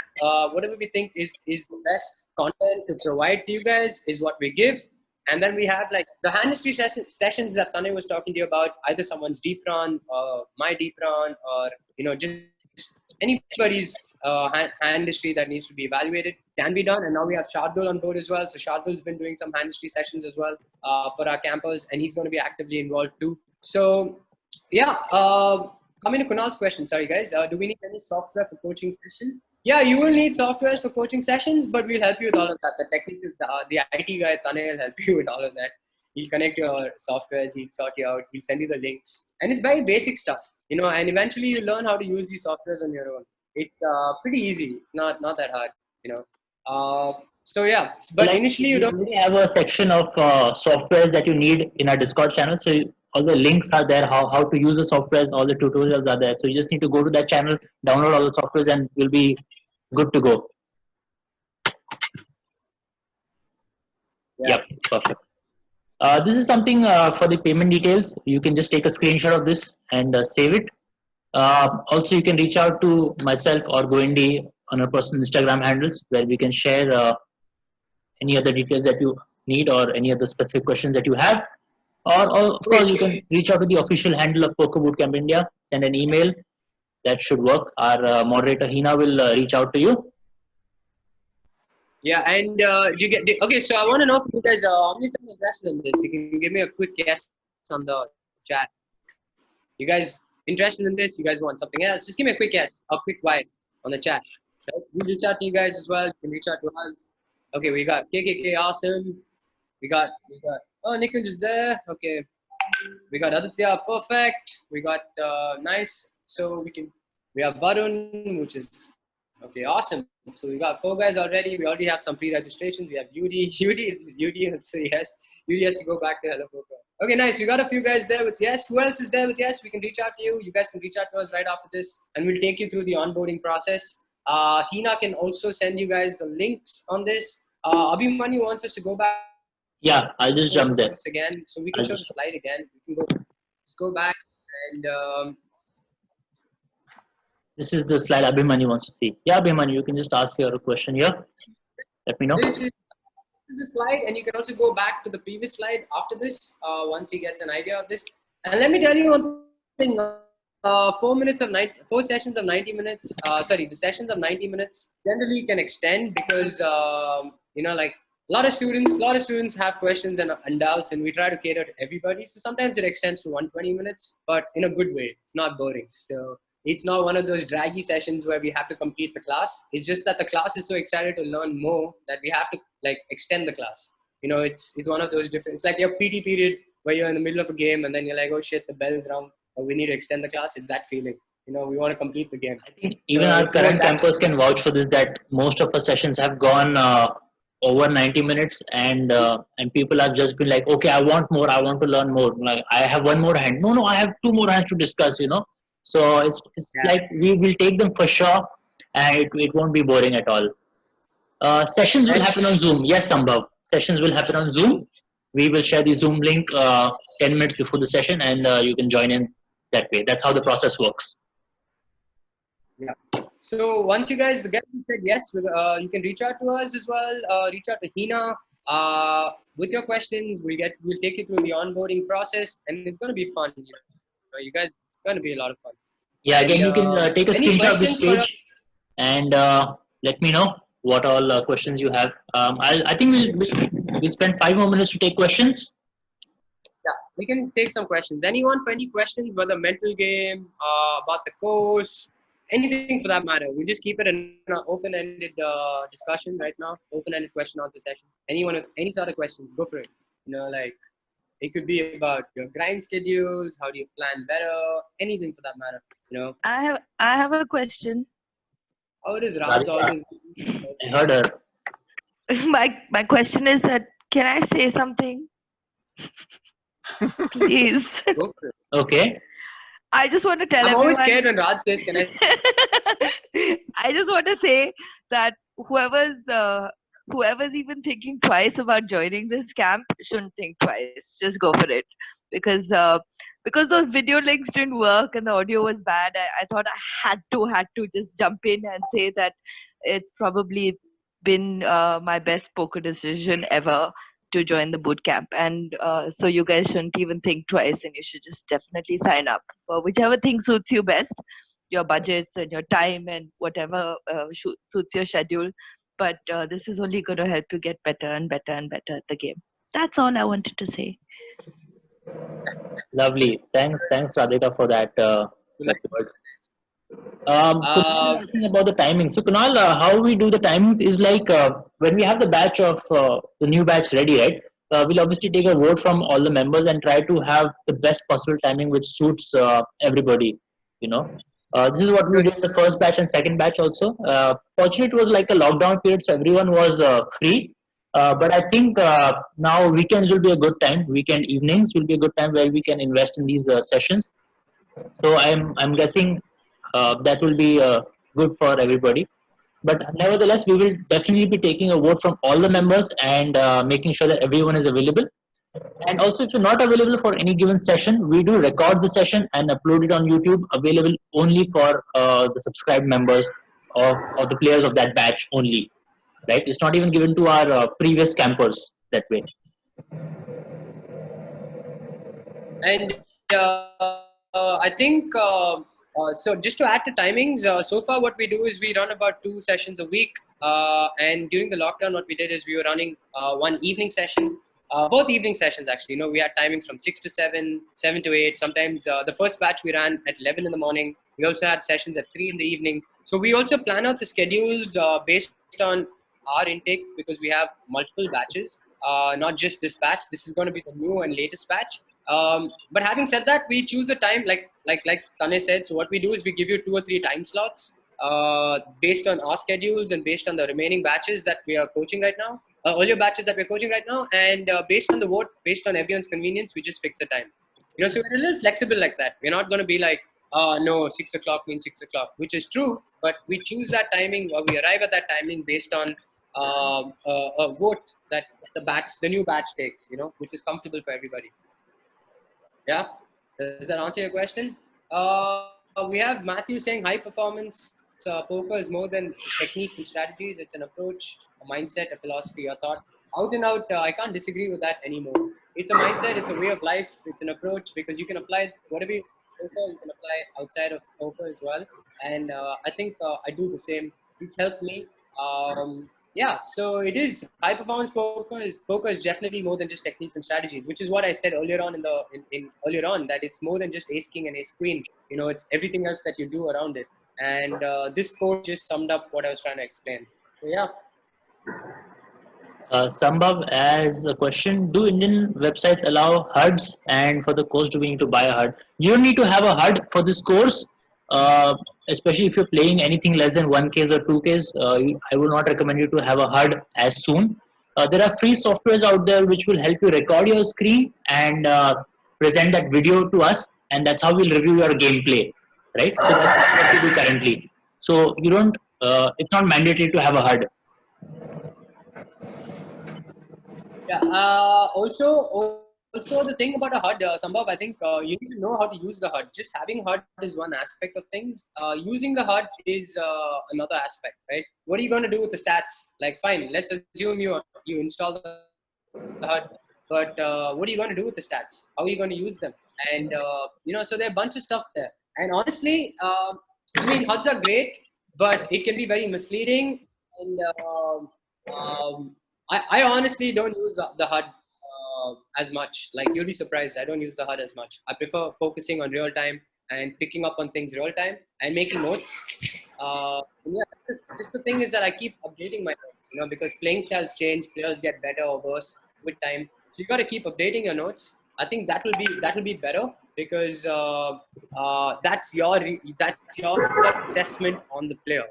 is the best content to provide to you guys is what we give. And then we have like the hand history sessions that Tanay was talking to you about, either someone's deep run, my deep run, or just anybody's hand history that needs to be evaluated can be done. And now we have Shardul on board as well. So Shardul's been doing some hand history sessions as well for our campers, and he's going to be actively involved too. So yeah, coming to Kunal's question, sorry guys, do we need any software for coaching session? Yeah, you will need softwares for coaching sessions, but we'll help you with all of that. The technical, the IT guy, Tanay, will help you with all of that. He'll connect your softwares, he'll sort you out, he'll send you the links. And it's very basic stuff, and eventually you learn how to use these softwares on your own. It's pretty easy. It's not that hard, So yeah, but like initially you don't already have a section of softwares that you need in our Discord channel. So all the links are there, how to use the softwares, all the tutorials are there. So you just need to go to that channel, download all the softwares, and you'll be good to go. Yeah. Yep, perfect. This is something for the payment details. You can just take a screenshot of this and save it. Also, you can reach out to myself or Goindi on our personal Instagram handles, where we can share any other details that you need or any other specific questions that you have. Or of course, you can reach out to the official handle of Poker Bootcamp India, send an email. That should work. Our moderator Hina will reach out to you. Yeah, and you get okay. So I want to know from you guys, how many people are interested in this? You can give me a quick guess on the chat. You guys interested in this? You guys want something else? Just give me a quick guess, a quick vibe on the chat. Right? We reach out to you guys as well. You can reach out to us. Okay, we got KKK, awesome. We got. Oh, Nikunj is there. Okay, we got Aditya, perfect. We got nice. So we have Varun, which is okay, awesome. So we got 4 guys already. We already have some pre-registrations. We have Yudi. Yudi also yes. Yudi has to go back to Hello Poker. Okay, nice. We got a few guys there with yes. Who else is there with yes? We can reach out to you. You guys can reach out to us right after this, and we'll take you through the onboarding process. Hina can also send you guys the links on this. Abhimanyu wants us to go back Yeah, I'll just show the jump there. course again, so we can I'll show the just slide again. We can just go back and This is the slide Abhimanyu wants to see. Yeah, Abhimanyu, you can just ask your question here. Let me know. this is the slide, and you can also go back to the previous slide after this once he gets an idea of this. And let me tell you one thing: 4 sessions of 90 minutes. The sessions of 90 minutes generally can extend because like a lot of students have questions and doubts, and we try to cater to everybody. So sometimes it extends to 120 minutes, but in a good way. It's not boring. So it's not one of those draggy sessions where we have to complete the class. It's just that the class is so excited to learn more that we have to like extend the class. It's one of those different. It's like your PT period where you're in the middle of a game and then you're like, oh shit, the bell's rung, or we need to extend the class. It's that feeling. We want to complete the game. I think So even our it's more current that. campus can vouch for this, that most of our sessions have gone over 90 minutes, and people have just been like, okay, I want more, I want to learn more. Like, I have one more hand. No, I have two more hands to discuss. So it's Yeah. like we will take them for sure, and it won't be boring at all. Sessions will And happen on Zoom. Yes, Sambhav. Sessions will happen on Zoom. We will share the Zoom link 10 minutes before the session, and you can join in that way. That's how the process works. yeah. So once you guys get said yes, you can reach out to us as well. Reach out to Hina with your questions. We'll take you through the onboarding process, and it's going to be fun. You guys, it's going to be a lot of fun. Yeah, again, you can take a Any screenshot of this questions for us? page and let me know what all questions you have. I think we'll spend 5 more minutes to take questions. Yeah, we can take some questions. Anyone for any questions about the mental game, about the course, anything for that matter? We just keep it an open-ended discussion right now. Open-ended question on the session. Anyone with any sort of questions, go for it. Like it could be about your grind schedules, how do you plan better, anything for that matter. I have a question. How it is, Raj always. I heard her. My question is that, can I say something? Please. Go for it. Okay. I just want to tell I'm everyone. always scared when Raj says, "Can I?" I just want to say that whoever's even thinking twice about joining this camp shouldn't think twice. Just go for it, because those video links didn't work and the audio was bad. I thought I had to just jump in and say that it's probably been my best poker decision ever to join the bootcamp, and so you guys shouldn't even think twice, and you should just definitely sign up for whichever thing suits you best, your budgets and your time and whatever suits your schedule. But this is only going to help you get better and better and better at the game. That's all I wanted to say. Lovely. Thanks, Radhika, for that word. Kunal is asking about the timing. So Kunal, how we do the timing is like when we have the batch of the new batch ready, right? We'll obviously take a vote from all the members and try to have the best possible timing which suits everybody. This is what we did in the first batch and second batch also. Fortunately, it was like a lockdown period, so everyone was free. But I think now weekends will be a good time. Weekend evenings will be a good time where we can invest in these sessions. So I'm guessing that will be good for everybody. But nevertheless, we will definitely be taking a vote from all the members and making sure that everyone is available. And also, if you're not available for any given session, we do record the session and upload it on YouTube, available only for the subscribed members or the players of that batch only. Right? It's not even given to our previous campers that way. And I think so. Just to add to timings, so far what we do is we run about 2 sessions a week. And during the lockdown, what we did is we were running one evening session, both evening sessions actually. We had timings from 6 to 7, 7 to 8. Sometimes the first batch we ran at 11 in the morning. We also had sessions at 3 in the evening. So we also plan out the schedules based on our intake, because we have multiple batches, not just this batch. This is going to be the new and latest batch. But having said that, we choose a time like Tanay said. So what we do is we give you 2 or 3 time slots based on our schedules and based on the remaining batches that we are coaching right now, earlier batches that we're coaching right now, and based on the vote, based on everyone's convenience, we just fix a time. So we're a little flexible like that. We're not going to be like, no, 6 o'clock means 6 o'clock, which is true, but we choose that timing, or we arrive at that timing based on a vote that the new batch takes, which is comfortable for everybody. Yeah, does that answer your question? We have Matthew saying high performance poker is more than techniques and strategies. It's an approach, a mindset, a philosophy, a thought. Out and out, I can't disagree with that anymore. It's a mindset, it's a way of life, it's an approach, because you can apply whatever poker, you can apply outside of poker as well. And I think I do the same. It's helped me. Yeah, so it is high performance poker. Poker is definitely more than just techniques and strategies, which is what I said earlier on earlier on, that it's more than just ace king and ace queen. It's everything else that you do around it. And this quote just summed up what I was trying to explain. So yeah. Sambhav, as a question, do Indian websites allow HUDs, and for the course do we need to buy a HUD? You don't need to have a HUD for this course, especially if you're playing anything less than 1Ks or 2Ks. I will not recommend you to have a HUD as soon. There are free softwares out there which will help you record your screen and present that video to us, and that's how we'll review your gameplay, right? So that's what we do currently. So you don't, it's not mandatory to have a HUD. Yeah. Also the thing about a HUD, Sambhav, I think you need to know how to use the HUD. Just having HUD is one aspect of things. Using the HUD is another aspect, right? What are you going to do with the stats? Like, fine, let's assume you install the HUD, but what are you going to do with the stats? How are you going to use them? And so there are a bunch of stuff there. And honestly, I mean, HUDs are great, but it can be very misleading. And I honestly don't use the HUD as much. Like, you'll be surprised. I don't use the HUD as much. I prefer focusing on real time and picking up on things real time and making notes. Yeah, just the thing is that I keep updating my notes, because playing styles change, players get better or worse with time. So you got to keep updating your notes. I think that will be better, because that's your assessment on the player.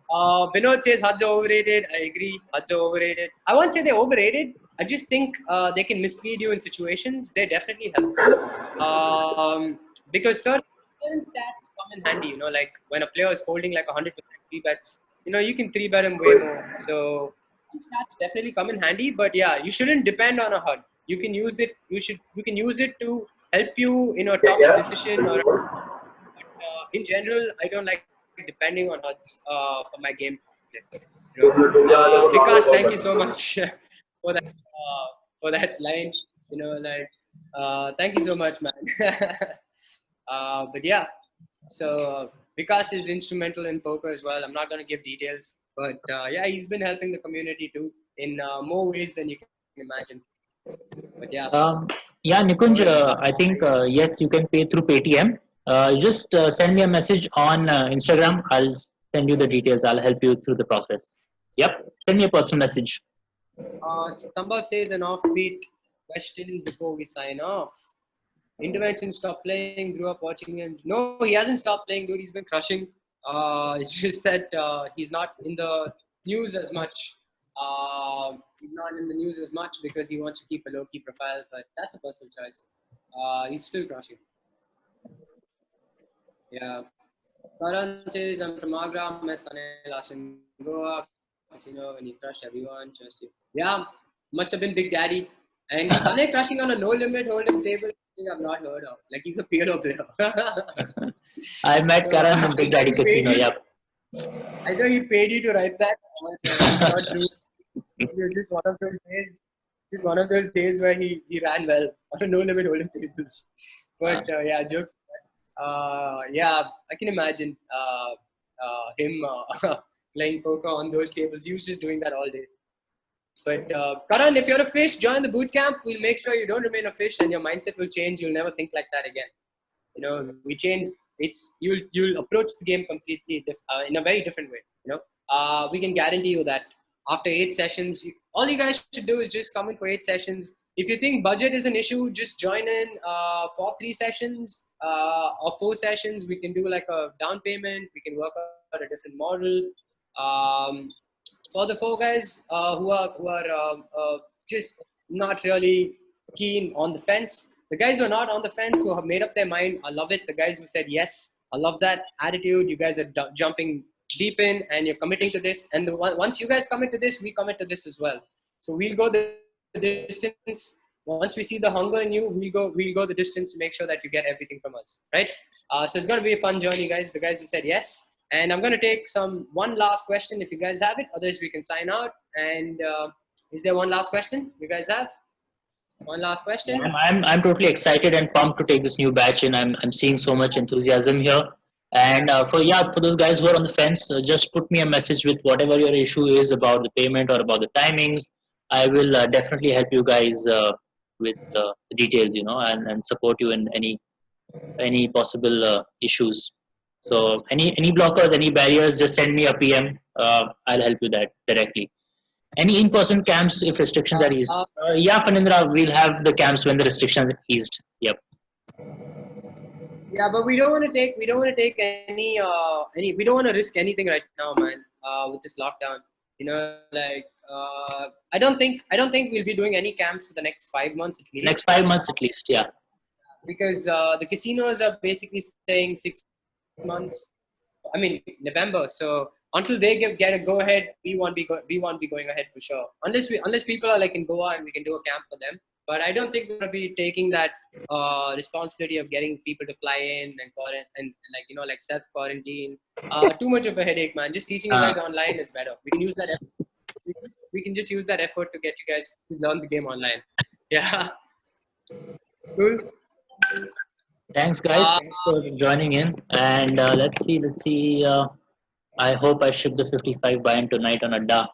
Vinod says HUDs are overrated. I agree. HUDs are overrated. I won't say they're overrated. I just think they can mislead you in situations. They're definitely helpful. Because certain stats come in handy. Like when a player is holding like 100% 3-bets, you can 3-bet him way more. So stats definitely come in handy. But yeah, you shouldn't depend on a HUD. You can use it. You can use it to help you in a tough decision. But in general, I don't like depending on HUDs for my game. Vikas, thank you so much for that line. Thank you so much, man. But yeah, so Vikas is instrumental in poker as well. I'm not going to give details, but yeah, he's been helping the community too in more ways than you can imagine. But yeah. Yeah, Nikunj, I think yes, you can pay through Paytm. Just send me a message on Instagram. I'll send you the details. I'll help you through the process. Yep, send me a personal message. Sambhav says an offbeat question before we sign off. Intervention stopped playing, grew up watching him. No, he hasn't stopped playing, dude. He's been crushing. It's just that he's not in the news as much. He's not in the news as much because he wants to keep a low-key profile, but that's a personal choice. He's still crushing. Yeah. Karan says, I'm from Agra, met Tanay last in Goa, casino, and he crushed everyone, just you. Yeah, must have been Big Daddy. And Tanay crushing on a no-limit hold'em table, thing I've not heard of. Like, he's a PLO player. I met Karan in Big Daddy Casino, yep. I know he paid you to write that. It was just one of those days. Just one of those days where he ran well on a no-limit hold'em table. But yeah, jokes. Yeah, I can imagine him playing poker on those tables. He was just doing that all day. But Karan, if you're a fish, join the bootcamp. We'll make sure you don't remain a fish, and your mindset will change. You'll never think like that again. We changed. You'll approach the game completely in a very different way. We can guarantee you that after 8 sessions, all you guys should do is just come in for 8 sessions. If you think budget is an issue, just join in for 3 sessions or 4 sessions. We can do like a down payment. We can work out a different model. For the 4 guys who are just not really keen on the fence, the guys who are not on the fence, who have made up their mind, I love it. The guys who said yes, I love that attitude. You guys are jumping deep in and you're committing to this, and once you guys commit to this, we commit to this as well. So we'll go the distance. Once we see the hunger in you, we'll go the distance to make sure that you get everything from us, right? So it's going to be a fun journey, guys. The guys who said yes. And I'm going to take one last question if you guys have it. Otherwise, we can sign out. And is there one last question you guys have? One last question? I'm totally excited and pumped to take this new batch, and I'm seeing so much enthusiasm here. And for those guys who are on the fence, just put me a message with whatever your issue is about the payment or about the timings. I will definitely help you guys with the details, and support you in any possible issues. So any blockers, any barriers, just send me a PM. I'll help you that directly. Any in-person camps if restrictions are eased? Yeah, Fanindra, we'll have the camps when the restrictions are eased. Yep. Yeah, but we don't want to take any we don't want to risk anything right now, man. With this lockdown, I don't think we'll be doing any camps for the next 5 months at least. Next 5 months at least, yeah. Because the casinos are basically saying 6 months. I mean November. So until they get a go ahead, we won't be going ahead for sure. Unless people are like in Goa and we can do a camp for them. But I don't think we're gonna be taking that responsibility of getting people to fly in and quarantine and like self quarantine. Too much of a headache, man. Just teaching you guys online is better. We can use that. We can just use that effort to get you guys to learn the game online. Yeah. Cool. Thanks, guys. Thanks for joining in. And let's see. I hope I ship the 55 buy-in tonight on Adda.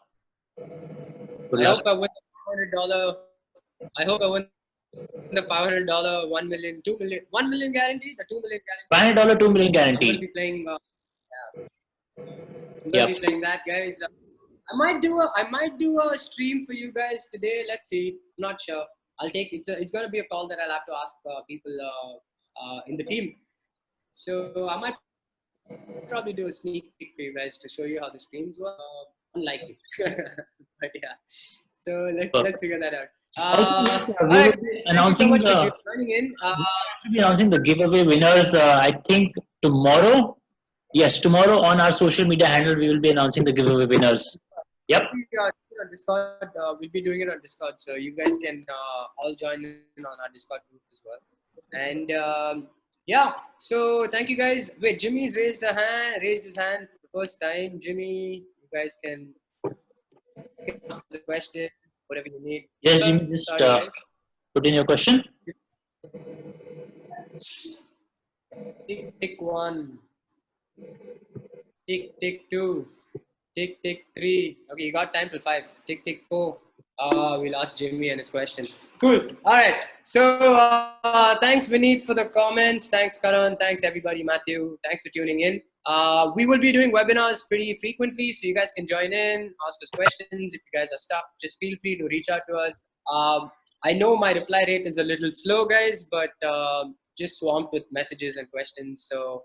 I hope I win the $500. I hope I win the $500, $1 million, $2 million, $1 million guarantee, the $2 million guarantee. $500, $2 million guarantee. I'm gonna be playing. I'm gonna be playing that, guys. I might do a stream for you guys today. Let's see. I'm not sure. I'll take it's gonna be a call that I'll have to ask people in the team. So I might probably do a sneak peek for you guys to show you how the streams work. Unlikely, but yeah. So let's figure that out. Right. Announcing so joining in. We'll be announcing the giveaway winners. I think tomorrow. Yes, tomorrow on our social media handle we will be announcing the giveaway winners. Yep. On Discord, we'll be doing it on Discord, so you guys can all join in on our Discord group as well. And yeah, so thank you guys. Wait, Jimmy's raised his hand for the first time. Jimmy, you guys can ask the question, whatever you need. Yes, Jimmy, just put in your question. Tick 1. Tick 2. Tick 3. Okay, you got time till 5. Tick 4. We'll ask Jimmy and his question. Cool. All right. So thanks Vineet for the comments. Thanks Karan. Thanks everybody. Matthew. Thanks for tuning in. We will be doing webinars pretty frequently, so you guys can join in, ask us questions. If you guys are stuck, just feel free to reach out to us. I know my reply rate is a little slow, guys, but just swamped with messages and questions. So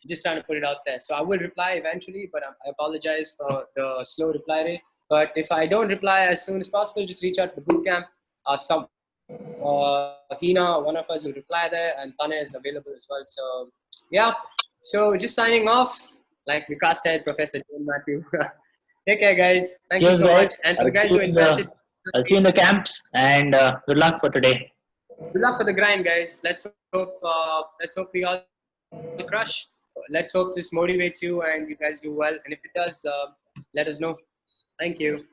just trying to put it out there. So I will reply eventually, but I apologize for the slow reply rate. But if I don't reply as soon as possible, just reach out to the bootcamp. Hina, one of us will reply there, and Tanay is available as well. So yeah. So just signing off, like Vikas said, Professor John Matthew. Take care, guys. Thank you so much. And for the guys who invested, I'll see you in the camps, and good luck for today. Good luck for the grind, guys. Let's hope we all crush. Let's hope this motivates you and you guys do well. And if it does, let us know. Thank you.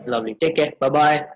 Lovely. Take care. Bye-bye.